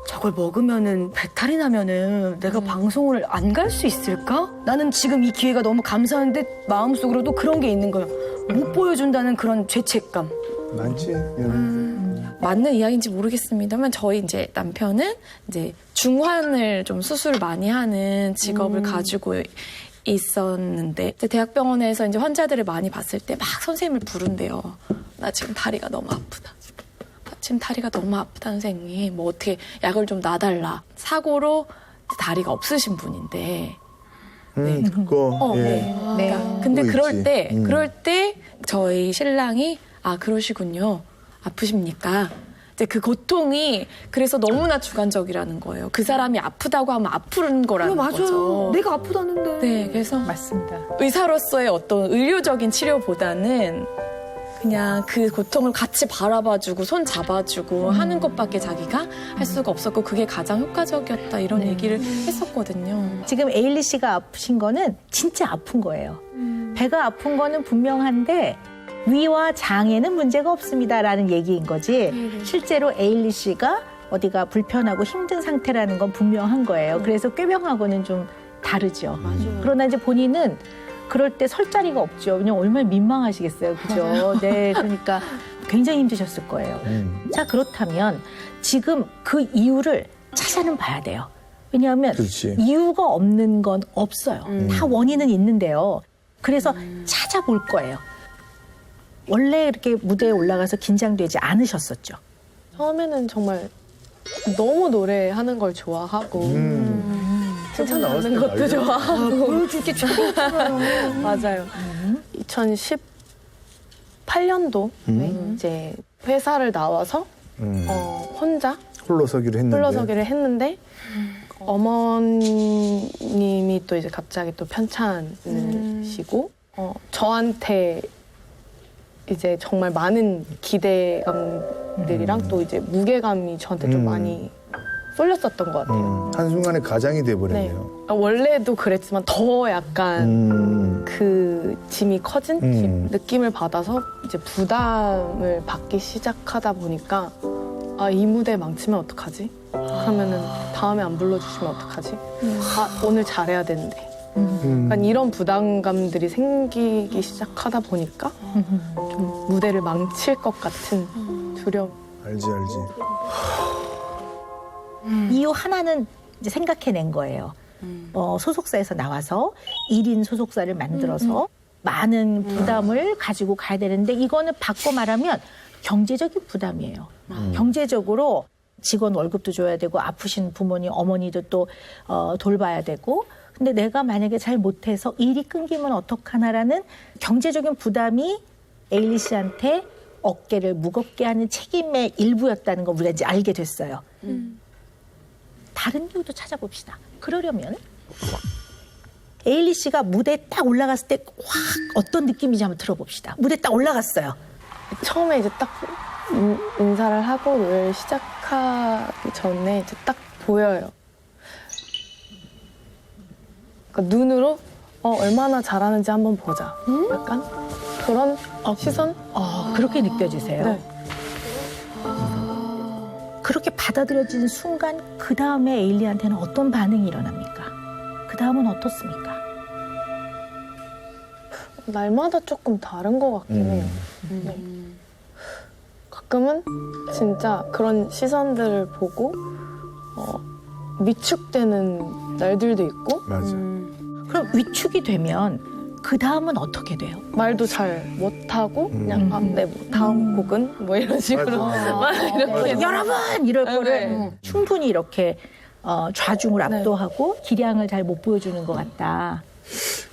저걸 먹으면은 배탈이 나면은 내가 방송을 안 갈 수 있을까? 나는 지금 이 기회가 너무 감사한데 마음속으로도 그런 게 있는 거예요. 못 보여준다는 그런 죄책감. 많지. 연예인들. 맞는 이야기인지 모르겠습니다만 저희 이제 남편은 이제 중환을 좀 수술을 많이 하는 직업을 가지고 있었는데 이제 대학병원에서 이제 환자들을 많이 봤을 때 막 선생님을 부른대요. 나 지금 다리가 너무 아프다. 지금 다리가 너무 아프다 선생님. 뭐 어떻게 약을 좀 놔달라. 사고로 다리가 없으신 분인데. 그거. 예. 네. 그러니까 근데 그거 그럴 있지. 때 그럴 때 저희 신랑이 아 그러시군요. 아프십니까? 이제 그 고통이 그래서 너무나 주관적이라는 거예요. 그 사람이 아프다고 하면 아픈 거라는 거죠. 내가 아프다는데. 네, 그래서 맞습니다. 의사로서의 어떤 의료적인 치료보다는 그냥 그 고통을 같이 바라봐주고 손 잡아주고 하는 것밖에 자기가 할 수가 없었고 그게 가장 효과적이었다 이런 얘기를 했었거든요. 지금 에일리 씨가 아프신 거는 진짜 아픈 거예요. 배가 아픈 거는 분명한데 위와 장에는 문제가 없습니다라는 얘기인 거지. 실제로 에일리 씨가 어디가 불편하고 힘든 상태라는 건 분명한 거예요. 그래서 꾀병하고는 좀 다르죠. 그러나 이제 본인은 그럴 때 설 자리가 없죠. 왜냐면 얼마나 민망하시겠어요. 그죠? 네. 그러니까 굉장히 힘드셨을 거예요. 자, 그렇다면 지금 그 이유를 찾아는 봐야 돼요. 왜냐하면 그렇지. 이유가 없는 건 없어요. 다 원인은 있는데요. 그래서 찾아볼 거예요. 원래 이렇게 무대에 올라가서 긴장되지 않으셨었죠? 처음에는 정말 너무 노래하는 걸 좋아하고 칭찬받는 것도 좋아하고 보여줄 게 최고잖아요. 맞아요. 2018년도 이제 회사를 나와서 혼자 홀로서기를 했는데. 홀로서기를 했는데 어머님이 또 이제 갑자기 또 편찮으시고 저한테 이제 정말 많은 기대감들이랑 또 이제 무게감이 저한테 좀 많이 쏠렸었던 것 같아요. 한순간에 가장이 돼버렸네요. 원래도 그랬지만 더 약간 그 짐이 커진 느낌을 받아서 이제 부담을 받기 시작하다 보니까 아, 이 무대 망치면 어떡하지? 그러면은 다음에 안 불러주시면 어떡하지? 아, 오늘 잘해야 되는데. 약간 이런 부담감들이 생기기 시작하다 보니까 좀 무대를 망칠 것 같은 두려움. 알지. 이유 하나는 이제 생각해낸 거예요. 소속사에서 나와서 1인 소속사를 만들어서 많은 부담을 가지고 가야 되는데 이거는 바꿔 말하면 경제적인 부담이에요. 경제적으로 직원 월급도 줘야 되고 아프신 부모님, 어머니도 또 돌봐야 되고 근데 내가 만약에 잘 못해서 일이 끊기면 어떡하나라는 경제적인 부담이 에일리 씨한테 어깨를 무겁게 하는 책임의 일부였다는 걸 우리가 이제 알게 됐어요. 다른 이유도 찾아봅시다. 그러려면 에일리 씨가 무대에 딱 올라갔을 때 확 어떤 느낌인지 한번 들어봅시다. 무대에 딱 올라갔어요. 처음에 이제 딱 인사를 하고 노래를 시작하기 전에 이제 딱 보여요. 그러니까 눈으로 얼마나 잘하는지 한번 보자. 약간 그런 시선? 그렇게 느껴지세요? 네. 그렇게 받아들여진 순간 그 다음에 에일리한테는 어떤 반응이 일어납니까? 그 다음은 어떻습니까? 날마다 조금 다른 것 같긴 해요. 네. 가끔은 진짜 그런 시선들을 보고 위축되는 날들도 있고 맞아. 그럼 위축이 되면 그 다음은 어떻게 돼요? 말도 잘 못하고 그냥 네, 뭐 다음 곡은 뭐 이런 식으로 맞아. 이렇게 여러분 이럴 네, 거를 네. 충분히 이렇게 좌중을 압도하고 기량을 잘 못 보여주는 것 같다.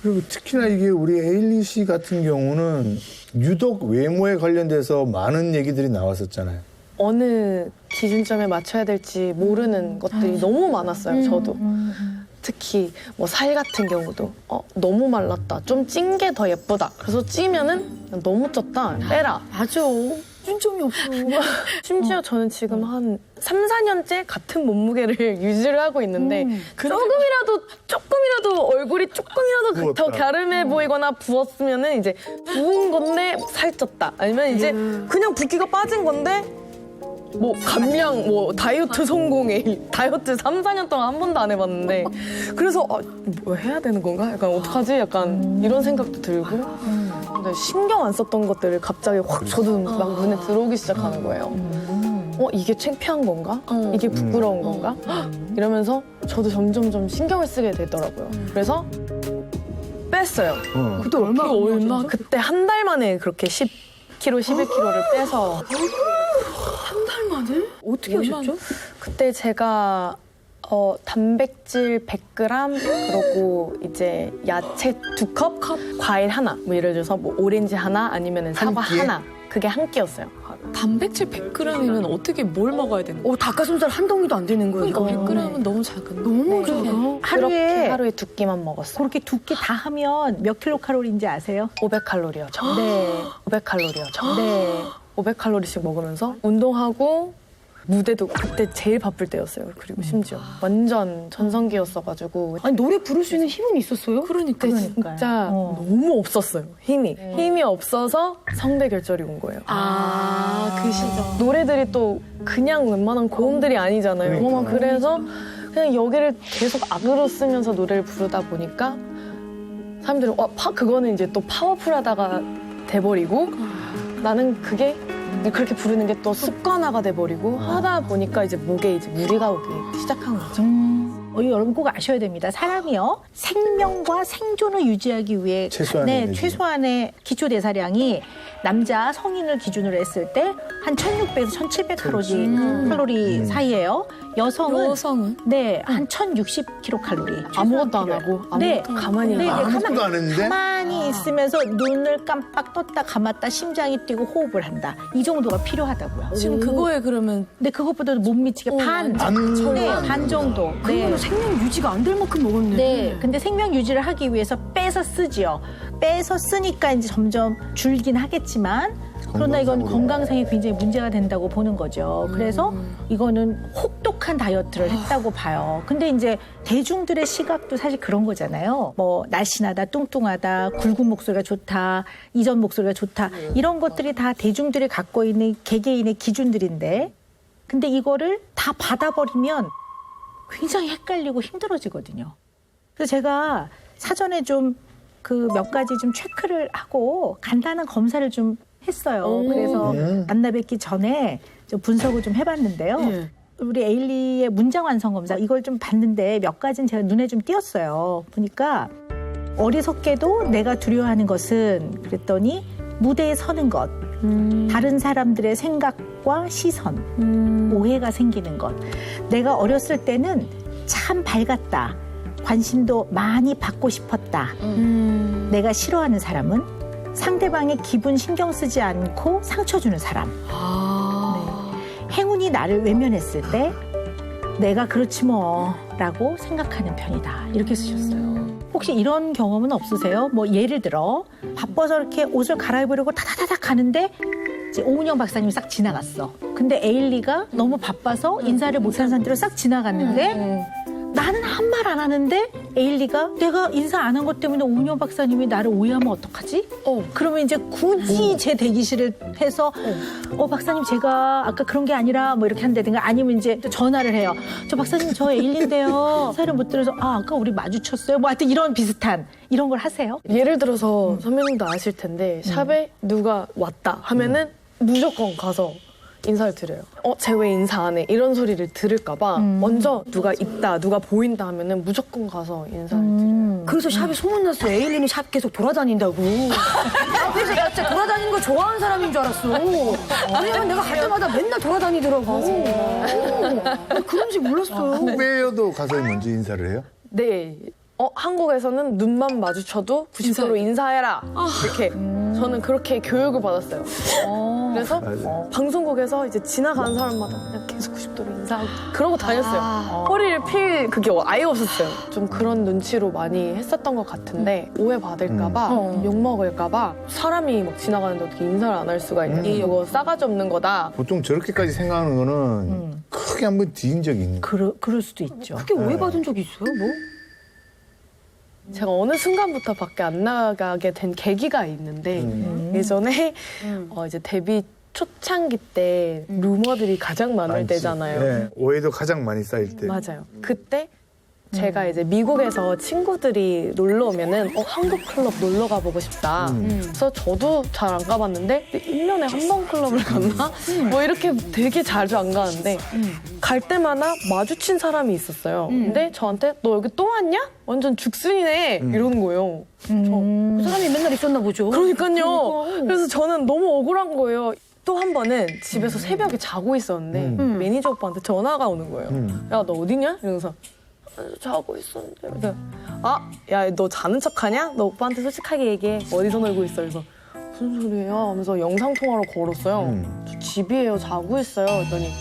그리고 특히나 이게 우리 에일리 씨 같은 경우는 유독 외모에 관련돼서 많은 얘기들이 나왔었잖아요. 어느 기준점에 맞춰야 될지 모르는 것들이 너무 많았어요. 저도. 특히 뭐 살 같은 경우도 너무 말랐다. 좀 찐 게 더 예쁘다. 그래서 찌면은 너무 쪘다. 빼라. 맞아. 찐점이 없어. 심지어 저는 지금 한 3, 4년째 같은 몸무게를 유지를 하고 있는데 조금이라도 얼굴이 조금이라도 더 부었다. 갸름해 보이거나 부었으면은 이제 부은 건데 살쪘다. 아니면 이제 그냥 붓기가 빠진 건데 뭐 감량, 뭐 다이어트 성공에 다이어트 3, 4년 동안 한 번도 안 해봤는데 그래서 뭐 해야 되는 건가? 약간 어떡하지? 약간 이런 생각도 들고 근데 신경 안 썼던 것들을 갑자기 확 저도 막 눈에 들어오기 시작하는 거예요. 이게 창피한 건가? 이게 부끄러운 건가? 이러면서 저도 점점 신경을 쓰게 되더라고요. 그래서 뺐어요. 그때 얼마? 그때 한 달 만에 그렇게 10kg, 11kg를 빼서 한 달 만에? 어떻게 하셨죠? 그때 제가 단백질 100g 그리고 이제 야채 2컵, 과일 하나 뭐 예를 들어서 뭐 오렌지 하나 아니면 사과 하나 그게 한 끼였어요. 단백질 100g이면 어떻게 뭘 먹어야 되는 거야? 닭가슴살 한 덩이도 안 되는 거예요. 그러니까 100g은 너무 작은데. 너무 작아. 그렇게 하루에 2끼만 먹었어요. 그렇게 2끼 다 하면 몇 킬로칼로리인지 아세요? 500칼로리요. 네. 500칼로리요. 네. 500칼로리씩 먹으면서 운동하고 무대도 그때 제일 바쁠 때였어요. 그리고 심지어 완전 전성기였어가지고 아니 노래 부를 수 있는 힘은 있었어요? 그때 진짜 너무 없었어요. 힘이 없어서 성대결절이 온 거예요. 그 시절. 노래들이 또 그냥 웬만한 고음들이 아니잖아요. 그래서 그냥 여기를 계속 악으로 쓰면서 노래를 부르다 보니까 사람들은 그거는 이제 또 파워풀하다가 돼버리고 나는 그게 그렇게 부르는 게 또 습관화가 돼버리고 하다 보니까 이제 목에 이제 무리가 오기 시작한 거죠. 여러분 꼭 아셔야 됩니다. 사람이요 생명과 생존을 유지하기 위해 최소한의 기초 대사량이 남자 성인을 기준으로 했을 때 한 1,600에서 1,700칼로리 사이예요. 여성은 네, 한 1,060kcal. 아무것도 안 하고 네, 가만히 아무것도 안 했는데? 가만히 있으면서 눈을 깜빡 떴다 감았다 심장이 뛰고 호흡을 한다. 이 정도가 필요하다고요. 지금 그거에 그러면 근데 그것보다도 못 미치게 반 정도. 그거는 생명 유지가 안 될 만큼 먹었네. 네. 근데 생명 유지를 하기 위해서 빼서 쓰지요. 빼서 쓰니까 이제 점점 줄긴 하겠지만 그러나 이건 건강상에 굉장히 문제가 된다고 보는 거죠. 그래서 이거는 혹독한 다이어트를 했다고 봐요. 근데 이제 대중들의 시각도 사실 그런 거잖아요. 뭐 날씬하다, 뚱뚱하다, 굵은 목소리가 좋다, 이전 목소리가 좋다. 이런 것들이 다 대중들이 갖고 있는 개개인의 기준들인데 근데 이거를 다 받아버리면 굉장히 헷갈리고 힘들어지거든요. 그래서 제가 사전에 좀 그 몇 가지 좀 체크를 하고 간단한 검사를 좀 했어요. 그래서 만나 뵙기 전에 좀 분석을 좀 해봤는데요. 우리 에일리의 문장 완성 검사 이걸 좀 봤는데 몇 가지는 제가 눈에 좀 띄었어요. 보니까 어리석게도 내가 두려워하는 것은 그랬더니 무대에 서는 것, 다른 사람들의 생각 생각과 시선, 오해가 생기는 것. 내가 어렸을 때는 참 밝았다. 관심도 많이 받고 싶었다. 내가 싫어하는 사람은 상대방의 기분 신경 쓰지 않고 상처 주는 사람. 네. 행운이 나를 외면했을 때 내가 그렇지 뭐 라고 생각하는 편이다. 이렇게 쓰셨어요. 혹시 이런 경험은 없으세요? 뭐 예를 들어 바빠서 이렇게 옷을 갈아입으려고 타다다닥 가는데 이제 오은영 박사님이 싹 지나갔어. 근데 에일리가 너무 바빠서 인사를 못하는 상태로 싹 지나갔는데 나는 한 말 안 하는데 에일리가 내가 인사 안 한 것 때문에 오은영 박사님이 나를 오해하면 어떡하지? 그러면 이제 굳이 제 대기실을 해서 박사님 제가 아까 그런 게 아니라 뭐 이렇게 한다든가 아니면 이제 또 전화를 해요. 저 박사님 저 에일리인데요. 인사를 못 드려서 아까 우리 마주쳤어요. 뭐 하여튼 이런 비슷한 이런 걸 하세요? 예를 들어서 선배님도 아실 텐데 샵에 누가 왔다 하면은 무조건 가서 인사를 드려요. 쟤 왜 인사 안 해? 이런 소리를 들을까봐 먼저 누가 있다, 누가 보인다 하면은 무조건 가서 인사를 드려요. 그래서 샵이 소문났어. 에일리는 샵 계속 돌아다닌다고. 그래서 나 진짜 돌아다니는 거 좋아하는 사람인 줄 알았어. 왜냐면 내가 갈 때마다 맨날 돌아다니더라고. 그런지 몰랐어요. 후배여도 가서 먼저 인사를 해요? 네. 한국에서는 눈만 마주쳐도 90도로 인사해라. 이렇게. 저는 그렇게 교육을 받았어요. 그래서 방송국에서 이제 지나가는 사람마다 그냥 계속 90도로 인사하고 그러고 다녔어요. 허리를 필 그게 아예 없었어요. 좀 그런 눈치로 많이 했었던 것 같은데 오해받을까봐 욕먹을까봐 사람이 막 지나가는데 어떻게 인사를 안 할 수가 있냐. 이거 싸가지 없는 거다. 보통 저렇게까지 생각하는 거는 크게 한번 뒤인 적이 있는 거예요. 그럴 수도 있죠. 그렇게 오해받은 적이 있어요, 뭐? 제가 어느 순간부터 밖에 안 나가게 된 계기가 있는데 예전에 이제 데뷔 초창기 때 루머들이 가장 많을 때잖아요. 네, 오해도 가장 많이 쌓일 때. 맞아요. 그때 제가 이제 미국에서 친구들이 놀러 오면은 한국 클럽 놀러 가보고 싶다. 그래서 저도 잘 안 가봤는데 1년에 한 번 클럽을 갔나? 뭐 이렇게 되게 자주 안 가는데 갈 때마다 마주친 사람이 있었어요. 근데 저한테 너 여기 또 왔냐? 완전 죽순이네 이러는 거예요. 그 사람이 맨날 있었나 보죠. 그러니까요. 그래서 저는 너무 억울한 거예요. 또 한 번은 집에서 새벽에 자고 있었는데 매니저 오빠한테 전화가 오는 거예요. 야, 너 어디냐? 이러면서 자고 있었는데. 그래서 야, 너 자는 척하냐? 너 오빠한테 솔직하게 얘기해. 어디서 놀고 있어? 그래서 무슨 소리예요? 하면서 영상통화로 걸었어요. 저 집이에요. 자고 있어요. 그랬더니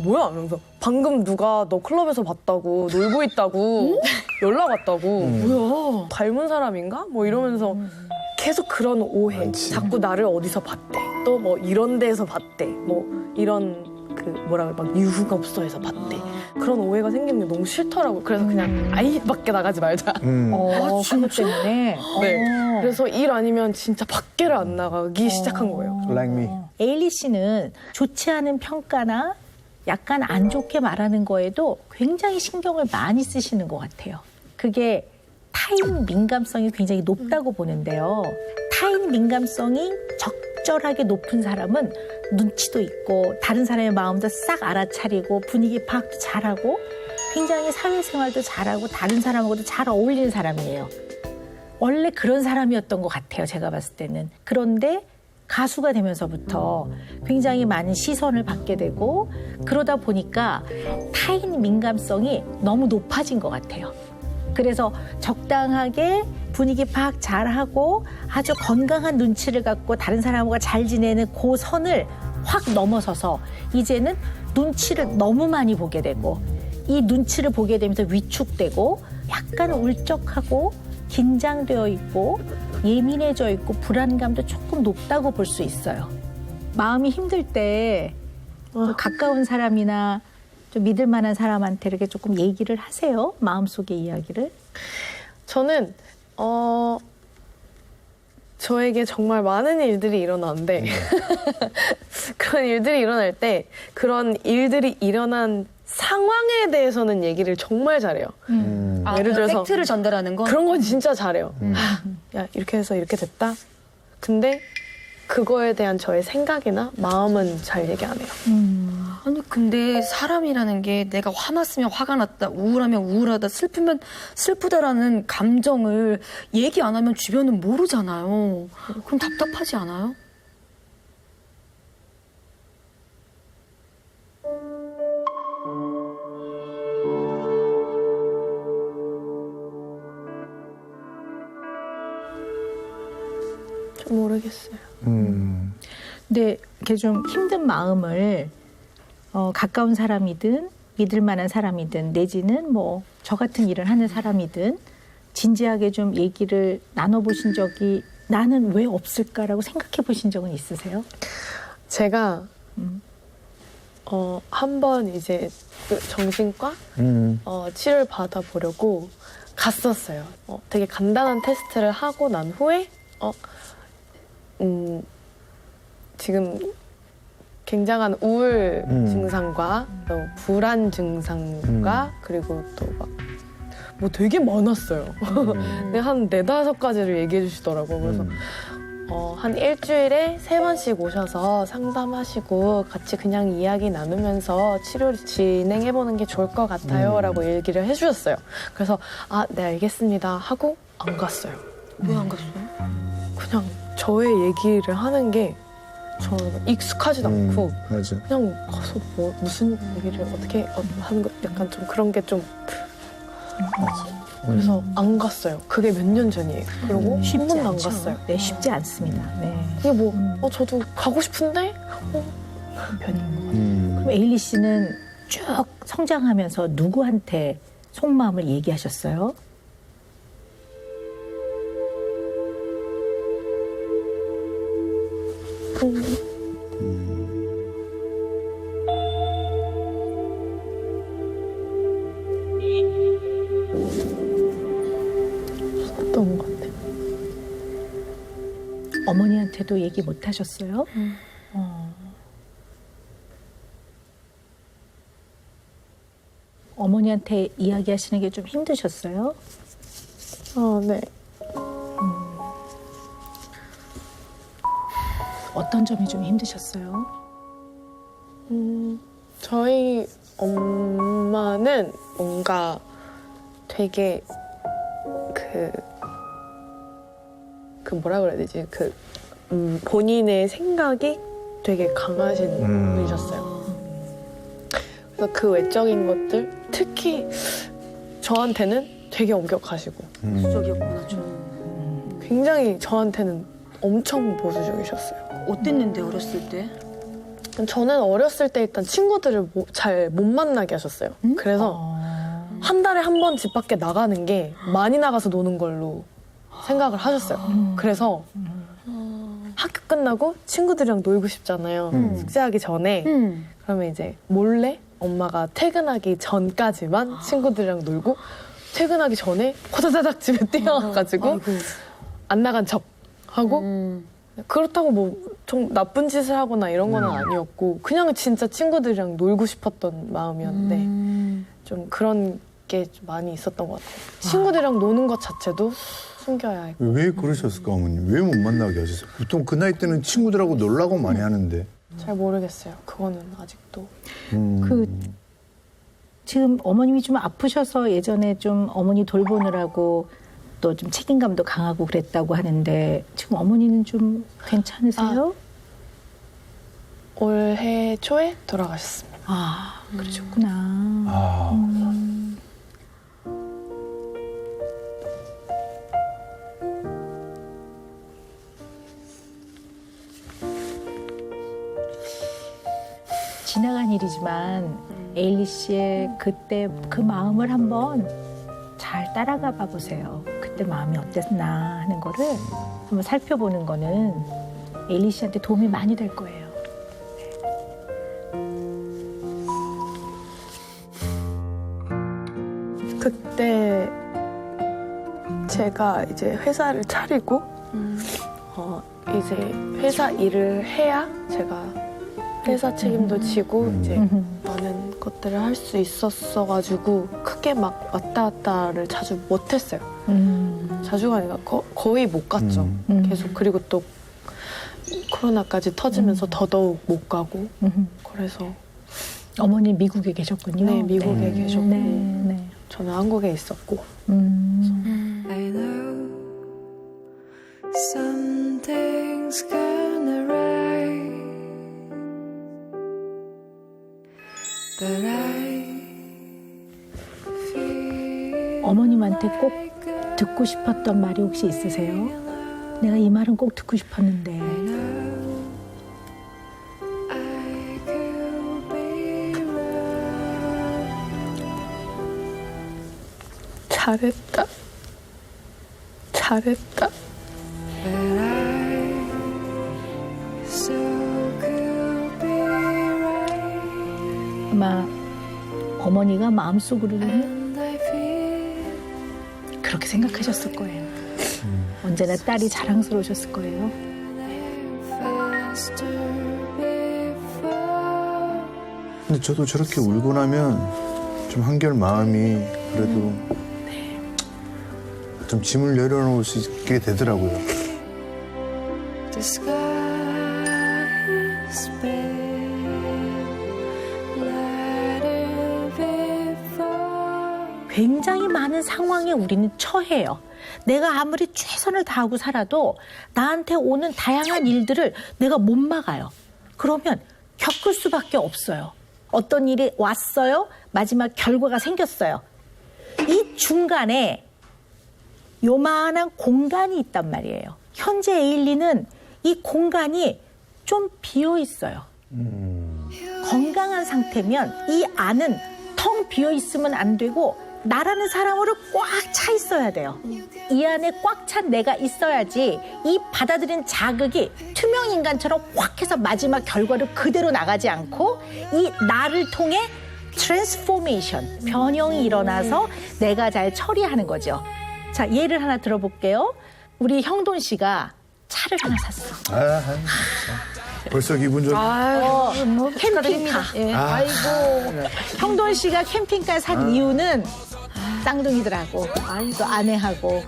뭐야? 이러면서 방금 누가 너 클럽에서 봤다고 놀고 있다고 연락 왔다고 뭐야? 닮은 사람인가? 뭐 이러면서 계속 그런 오해. 많지. 자꾸 나를 어디서 봤대. 또 뭐 이런 데에서 봤대. 뭐 이런 막 유흥업소에서 봤대. 그런 오해가 생기는 게 너무 싫더라고요. 그래서 그냥 아예 밖에 나가지 말자. 그것 때문에. 네. 그래서 일 아니면 진짜 밖에를 안 나가기 시작한 거예요. Like me. 에일리 씨는 좋지 않은 평가나 약간 안 좋게 말하는 거에도 굉장히 신경을 많이 쓰시는 것 같아요. 그게 타인 민감성이 굉장히 높다고 보는데요. 타인 민감성이 적절하게 높은 사람은 눈치도 있고 다른 사람의 마음도 싹 알아차리고 분위기 파악도 잘하고 굉장히 사회생활도 잘하고 다른 사람하고도 잘 어울리는 사람이에요. 원래 그런 사람이었던 것 같아요. 제가 봤을 때는. 그런데 가수가 되면서부터 굉장히 많은 시선을 받게 되고 그러다 보니까 타인 민감성이 너무 높아진 것 같아요. 그래서 적당하게 분위기 파악 잘하고 아주 건강한 눈치를 갖고 다른 사람과 잘 지내는 그 선을 확 넘어서서 이제는 눈치를 너무 많이 보게 되고 이 눈치를 보게 되면서 위축되고 약간 울적하고 긴장되어 있고 예민해져 있고 불안감도 조금 높다고 볼 수 있어요. 마음이 힘들 때 가까운 사람이나 좀 믿을 만한 사람한테 이렇게 조금 얘기를 하세요. 마음속의 이야기를. 저는 저에게 정말 많은 일들이 일어나는데 그런 일들이 일어날 때 그런 일들이 일어난 상황에 대해서는 얘기를 정말 잘해요. 예를 들어서 팩트를 전달하는 건? 그런 건 진짜 잘해요. 야, 이렇게 해서 이렇게 됐다. 근데 그거에 대한 저의 생각이나 마음은 잘 얘기 안 해요. 아니 근데 사람이라는 게 내가 화났으면 화가 났다, 우울하면 우울하다, 슬프면 슬프다라는 감정을 얘기 안 하면 주변은 모르잖아요. 그럼 답답하지 않아요? 좀 모르겠어요. 근데 이렇게 좀 힘든 마음을 가까운 사람이든 믿을 만한 사람이든 내지는 뭐 저 같은 일을 하는 사람이든 진지하게 좀 얘기를 나눠보신 적이 나는 왜 없을까라고 생각해 보신 적은 있으세요? 제가 한 번 이제 그 정신과 치료를 받아보려고 갔었어요. 되게 간단한 테스트를 하고 난 후에 지금 굉장한 우울 증상과 또 불안 증상과 그리고 또 막 뭐 되게 많았어요. 근데 한 4-5가지를 얘기해 주시더라고요. 그래서 한 일주일에 3번씩 오셔서 상담하시고 같이 그냥 이야기 나누면서 치료를 진행해보는 게 좋을 것 같아요 라고 얘기를 해주셨어요. 그래서 네 알겠습니다 하고 안 갔어요. 왜 안 갔어요? 그냥 저의 얘기를 하는 게 저는 익숙하지도 않고 맞아. 그냥 가서 뭐 무슨 얘기를 어떻게 하는 거 약간 좀 그런 게 좀 그래서 안 갔어요. 그게 몇 년 전이에요. 그리고 한 번도 안 갔어요. 네, 쉽지 않습니다. 네. 이게 뭐 저도 가고 싶은데 그런 편인 것 같아요. 그럼 에일리 씨는 쭉 성장하면서 누구한테 속마음을 얘기하셨어요? 어떤 것 같아요. 어머니한테도 얘기 못 하셨어요? 어머니한테 이야기하시는 게 좀 힘드셨어요? 네. 어떤 점이 좀 힘드셨어요? 저희 엄마는 뭔가 되게 그 뭐라 그래야 되지? 본인의 생각이 되게 강하신 분이셨어요. 그래서 그 외적인 것들, 특히 저한테는 되게 엄격하시고. 보수적이었구나, 굉장히 저한테는 엄청 보수적이셨어요. 어땠는데, 어렸을 때? 저는 어렸을 때 일단 친구들을 잘 못 만나게 하셨어요. 그래서 한 달에 한 번 집 밖에 나가는 게 많이 나가서 노는 걸로 생각을 하셨어요. 그래서 학교 끝나고 친구들이랑 놀고 싶잖아요. 숙제하기 전에. 그러면 이제 몰래 엄마가 퇴근하기 전까지만 친구들이랑 놀고 퇴근하기 전에 호다다닥 집에 뛰어가가지고 안 나간 척 하고 그렇다고 뭐 좀 나쁜 짓을 하거나 이런 건 아니었고 그냥 진짜 친구들이랑 놀고 싶었던 마음이었는데 좀 그런 게 좀 많이 있었던 것 같아요. 친구들이랑 노는 것 자체도 숨겨야 했고. 왜 그러셨을까, 어머님? 왜 못 만나게 하셨어요? 보통 그 나이 때는 친구들하고 놀라고 많이 하는데. 잘 모르겠어요. 그거는 아직도. 지금 어머님이 좀 아프셔서 예전에 좀 어머니 돌보느라고 또 좀 책임감도 강하고 그랬다고 하는데 지금 어머니는 좀 괜찮으세요? 올해 초에 돌아가셨습니다. 그러셨구나. 지나간 일이지만 에일리 씨의 그때 그 마음을 한번 잘 따라가 봐 보세요. 그때 마음이 어땠나 하는 거를 한번 살펴보는 거는 에일리 씨한테 도움이 많이 될 거예요. 그때 제가 이제 회사를 차리고 이제 회사 일을 해야 제가 회사 책임도 지고 이제 많은 것들을 할 수 있었어가지고 크게 막 왔다 갔다를 자주 못했어요. 자주가 아니라 거의 못 갔죠. 계속 그리고 또 코로나까지 터지면서 더더욱 못 가고 그래서 어머니 미국에 계셨군요. 네, 미국에 계셨고 네. 저는 한국에 있었고. I know something's gonna right, but I feel 어머님한테 꼭 듣고 싶었던 말이 혹시 있으세요? 내가 이 말은 꼭 듣고 싶었는데. I could be wrong. 잘했다. 잘했다. But I still could be right. 아마 어머니가 마음속으로는 And I feel 그렇게 생각하셨을 거예요. 언제나 딸이 자랑스러우셨을 거예요. faster before. 근데 저도 저렇게 울고 나면 좀 한결 마음이 그래도 좀 짐을 내려놓을 수 있게 되더라고요. The sky is pale, lighter before. 굉장히 많은 상황에 우리는 처해요. 내가 아무리 최선을 다하고 살아도 나한테 오는 다양한 일들을 내가 못 막아요. 그러면 겪을 수밖에 없어요. 어떤 일이 왔어요. 마지막 결과가 생겼어요. 이 중간에 요만한 공간이 있단 말이에요. 현재 에일리는 이 공간이 좀 비어 있어요. 건강한 상태면 이 안은 텅 비어 있으면 안 되고 나라는 사람으로 꽉 차 있어야 돼요. 이 안에 꽉 찬 내가 있어야지 이 받아들인 자극이 투명 인간처럼 확 해서 마지막 결과를 그대로 나가지 않고 이 나를 통해 트랜스포메이션, 변형이 일어나서 내가 잘 처리하는 거죠. 자, 예를 하나 들어볼게요. 우리 형돈 씨가 차를 하나 샀어. 벌써 기분 좋. 캠핑카. 아이고. 형돈 씨가 캠핑카 산 이유는 쌍둥이들하고 또 아내하고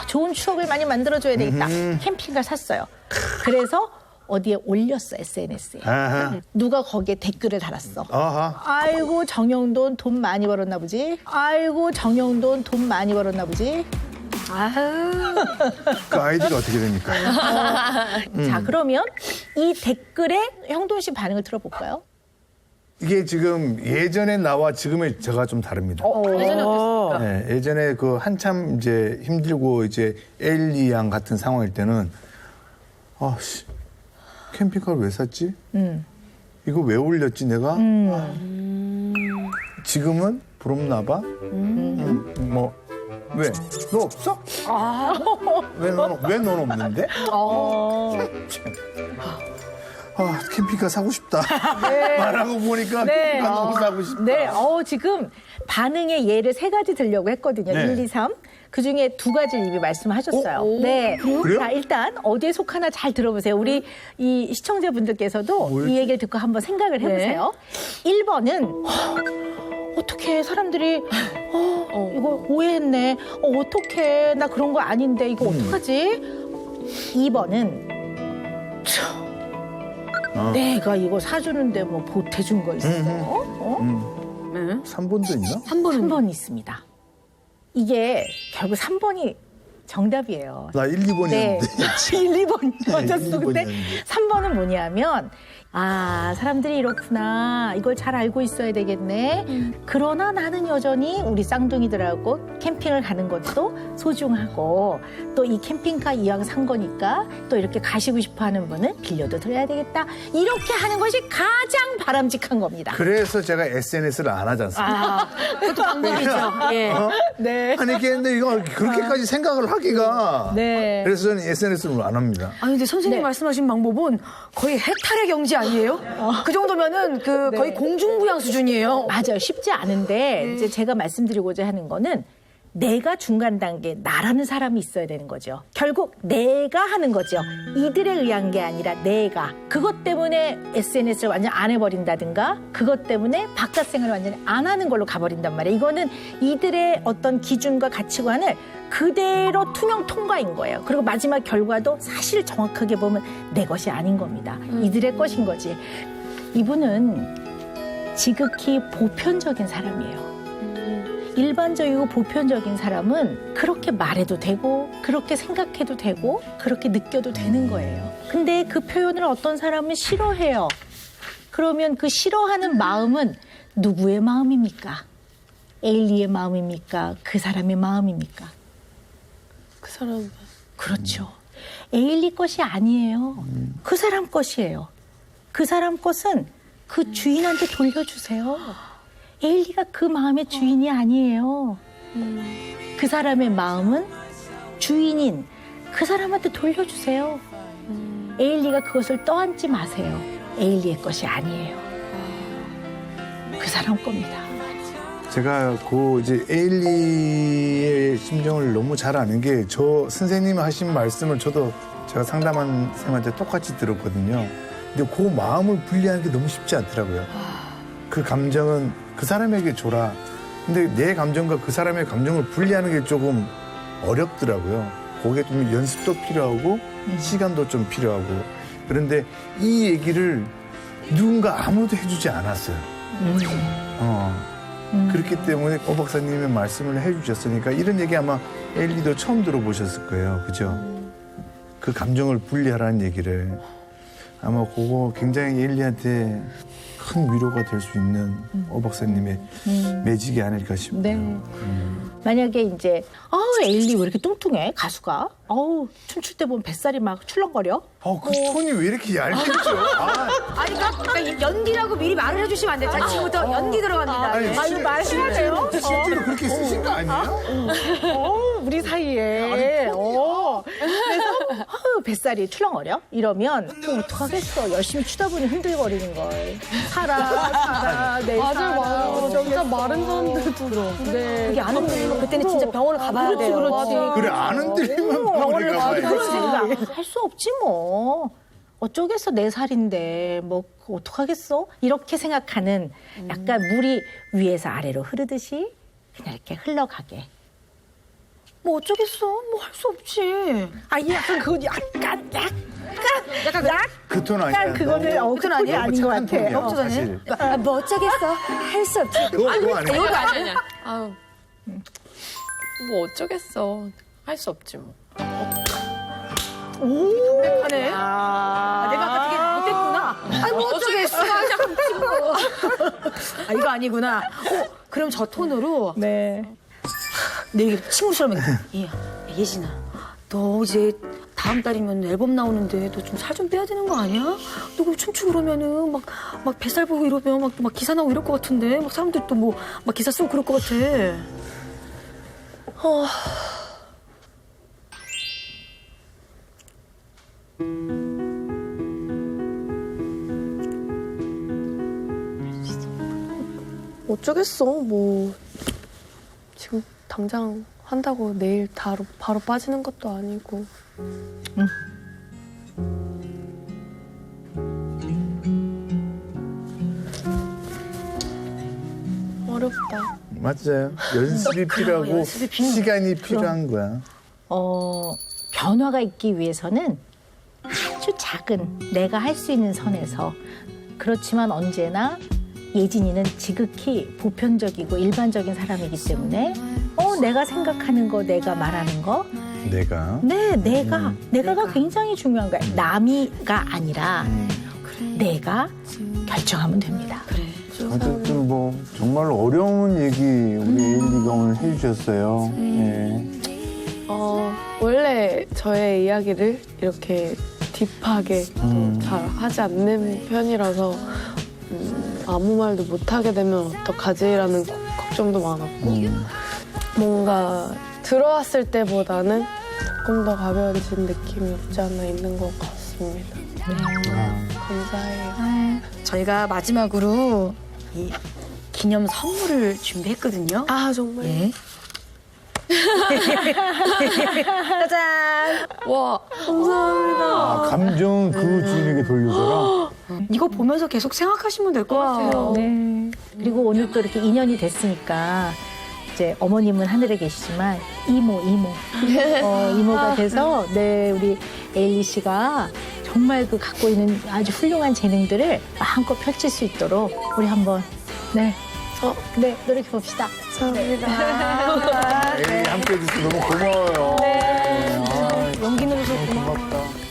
좋은 추억을 많이 만들어줘야 되겠다. 캠핑카 샀어요. 그래서 어디에 올렸어, SNS에. 누가 거기에 댓글을 달았어. 아이고 정영돈 돈 많이 벌었나 보지. 아이고 정영돈 돈 많이 벌었나 보지. 그 아이디가 어떻게 됩니까? 자, 그러면 이 댓글에 형돈 씨 반응을 들어볼까요? 이게 지금 예전에 나와 지금의 저가 좀 다릅니다. 예전에 어땠습니까? 네, 예전에 그 한참 이제 힘들고 이제 에일리 양 같은 상황일 때는 아씨 캠핑카를 왜 샀지? 이거 왜 올렸지 내가? 지금은 부럽나 봐. 뭐 왜? 너 없어? 왜 넌 없는데? 캠핑카 사고 싶다. 말하고 보니까 캠핑카 너무 사고 싶다. 네, 지금 반응의 예를 3가지 들려고 했거든요. 네. 1, 2, 3. 그중에 2가지를 이미 말씀하셨어요. 네. 그래요? 자, 일단 어디에 속하나 잘 들어보세요. 우리 이 시청자분들께서도 이 얘기를 듣고 한번 생각을 해보세요. 1번은 어떡해 사람들이 이거 오해했네. 어떡해 나 그런 거 아닌데 이거 어떡하지? 2번은 내가 이거 사주는데 뭐 보태준 거 있어? 3번도 있나? 3번 있습니다. 이게 결국 3번이 정답이에요. 나 1, 2번이었는데. 네. 1, 2번 맞았어. 근데 1, 2번이었는데. 3번은 뭐냐면 사람들이 이렇구나. 이걸 잘 알고 있어야 되겠네. 그러나 나는 여전히 우리 쌍둥이들하고 캠핑을 가는 것도 소중하고 또 이 캠핑카 이왕 산 거니까 또 이렇게 가시고 싶어 하는 분은 빌려도 드려야 되겠다. 이렇게 하는 것이 가장 바람직한 겁니다. 그래서 제가 SNS를 안 하지 않습니까? 그것도 방법이죠. 예. 네. 아니 근데 이거 그렇게까지 생각을 하기가. 네. 그래서 저는 SNS를 안 합니다. 아니 근데 선생님 말씀하신 방법은 거의 해탈의 경지 아니에요? 그 정도면은 거의 공중부양 수준이에요. 맞아요. 쉽지 않은데 이제 제가 말씀드리고자 하는 거는 내가 중간 단계 나라는 사람이 있어야 되는 거죠. 결국 내가 하는 거죠. 이들에 의한 게 아니라 내가. 그것 때문에 SNS를 완전 안 해버린다든가 그것 때문에 바깥 생활을 완전히 안 하는 걸로 가버린단 말이에요. 이거는 이들의 어떤 기준과 가치관을 그대로 투명 통과인 거예요. 그리고 마지막 결과도 사실 정확하게 보면 내 것이 아닌 겁니다. 이들의 것인 거지. 이분은 지극히 보편적인 사람이에요. 일반적이고 보편적인 사람은 그렇게 말해도 되고 그렇게 생각해도 되고 그렇게 느껴도 되는 거예요. 근데 그 표현을 어떤 사람은 싫어해요. 그러면 그 싫어하는 마음은 누구의 마음입니까? 에일리의 마음입니까? 그 사람의 마음입니까? 그 사람 그렇죠. 에일리 것이 아니에요. 그 사람 것이에요. 그 사람 것은 그 주인한테 돌려주세요. 에일리가 그 마음의 주인이 아니에요. 그 사람의 마음은 주인인 그 사람한테 돌려주세요. 에일리가 그것을 떠안지 마세요. 에일리의 것이 아니에요. 그 사람 겁니다. 제가 그 이제 에일리의 심정을 너무 잘 아는 게 저 선생님 하신 말씀을 저도 제가 상담한 쌤한테 똑같이 들었거든요. 근데 그 마음을 분리하는 게 너무 쉽지 않더라고요. 그 감정은 그 사람에게 줘라. 근데 내 감정과 그 사람의 감정을 분리하는 게 조금 어렵더라고요. 그게 좀 연습도 필요하고 시간도 좀 필요하고. 그런데 이 얘기를 누군가 아무도 해주지 않았어요. 그렇기 때문에 오 박사님의 말씀을 해주셨으니까 이런 얘기 아마 에일리도 처음 들어보셨을 거예요. 그죠? 그 감정을 분리하라는 얘기를. 아마 그거 굉장히 에일리한테 큰 위로가 될 수 있는 오 박사님의 매직이 아닐까 싶어요. 네. 만약에 이제 에일리 왜 이렇게 뚱뚱해 가수가? 춤출 때 보면 뱃살이 막 출렁거려? 그 톤이 왜 이렇게 얇겠죠? 아니, 그러니까 연기라고 미리 말을 해주시면 안 돼요. 자, 지금부터 연기 들어갑니다. 네. 이거 말해야 돼요? 실제로 그렇게 쓰신 거 아니에요? 우리 사이에. 그래서 뱃살이 출렁거려? 이러면 어떡하겠어. 열심히 추다 보니 흔들거리는 걸. 살아, 내 맞아요. 진짜 마른 사람들도. 네. 그게 안 흔들리면 그때는 진짜 병원을 가봐야 돼요. 그렇지. 그래, 안 흔들리면 병원에 가봐야지. 할 수 없지 뭐. 어쩌겠어 내 살인데 뭐 어떡하겠어? 이렇게 생각하는 약간 물이 위에서 아래로 흐르듯이 그냥 이렇게 흘러가게. 뭐 어쩌겠어. 뭐 할 수 없지. 약간 그거 약간 그 톤 아니야. 약간 그거는 그 톤 아니야? 아닌 것 같아. 사실. 뭐 어쩌겠어. 할 수 없지. 그거 아니야. 이거 아니야. 아유, 뭐 어쩌겠어. 할 수 없지 뭐. 담백하네. 내가 아까 되게 못했구나. 뭐 어쩌겠어. 이거 아니구나. 그럼 저 톤으로 네. 내 친구처럼 예진아, 너 이제 다음 달이면 앨범 나오는데 너 좀 살 좀 빼야 되는 거 아니야? 너 그럼 춤추고 그러면은 막 뱃살 보고 이러면 막 기사 나오고 이럴 것 같은데 막 사람들 또 뭐 막 기사 쓰고 그럴 것 같아. 어쩌겠어. 뭐 지금 당장 한다고 내일 바로 빠지는 것도 아니고. 어렵다. 맞아요. 연습이 필요하고 시간이 필요한 거야. 변화가 있기 위해서는 아주 작은 내가 할 수 있는 선에서 그렇지만 언제나 예진이는 지극히 보편적이고 일반적인 사람이기 때문에 내가 생각하는 거, 내가 말하는 거 내가 내가가 굉장히 중요한 거야. 남이가 아니라 내가 결정하면 됩니다. 어쨌든 뭐 정말 어려운 얘기 우리 에일리가 오늘 해주셨어요. 예. 원래 저의 이야기를 이렇게 딥하게 잘 하지 않는 편이라서 아무 말도 못 하게 되면 어떡하지라는 걱정도 많았고 뭔가 들어왔을 때보다는 조금 더 가벼워진 느낌이 없지 않아 있는 것 같습니다. 감사해요. 저희가 마지막으로 이 기념 선물을 준비했거든요. 아 정말. 예. 짜잔. 와 감사합니다. 감정 그 주인에게 돌려줘라. 이거 보면서 계속 생각하시면 될 것 같아요. 네. 그리고 오늘 또 이렇게 인연이 됐으니까 이제 어머님은 하늘에 계시지만 이모가 돼서 우리 에일리 씨가 정말 그 갖고 있는 아주 훌륭한 재능들을 마음껏 펼칠 수 있도록 우리 한번 노력해 봅시다. 감사합니다. 에일리 함께 해줘서 너무 고마워요. 용기 내서 고맙다.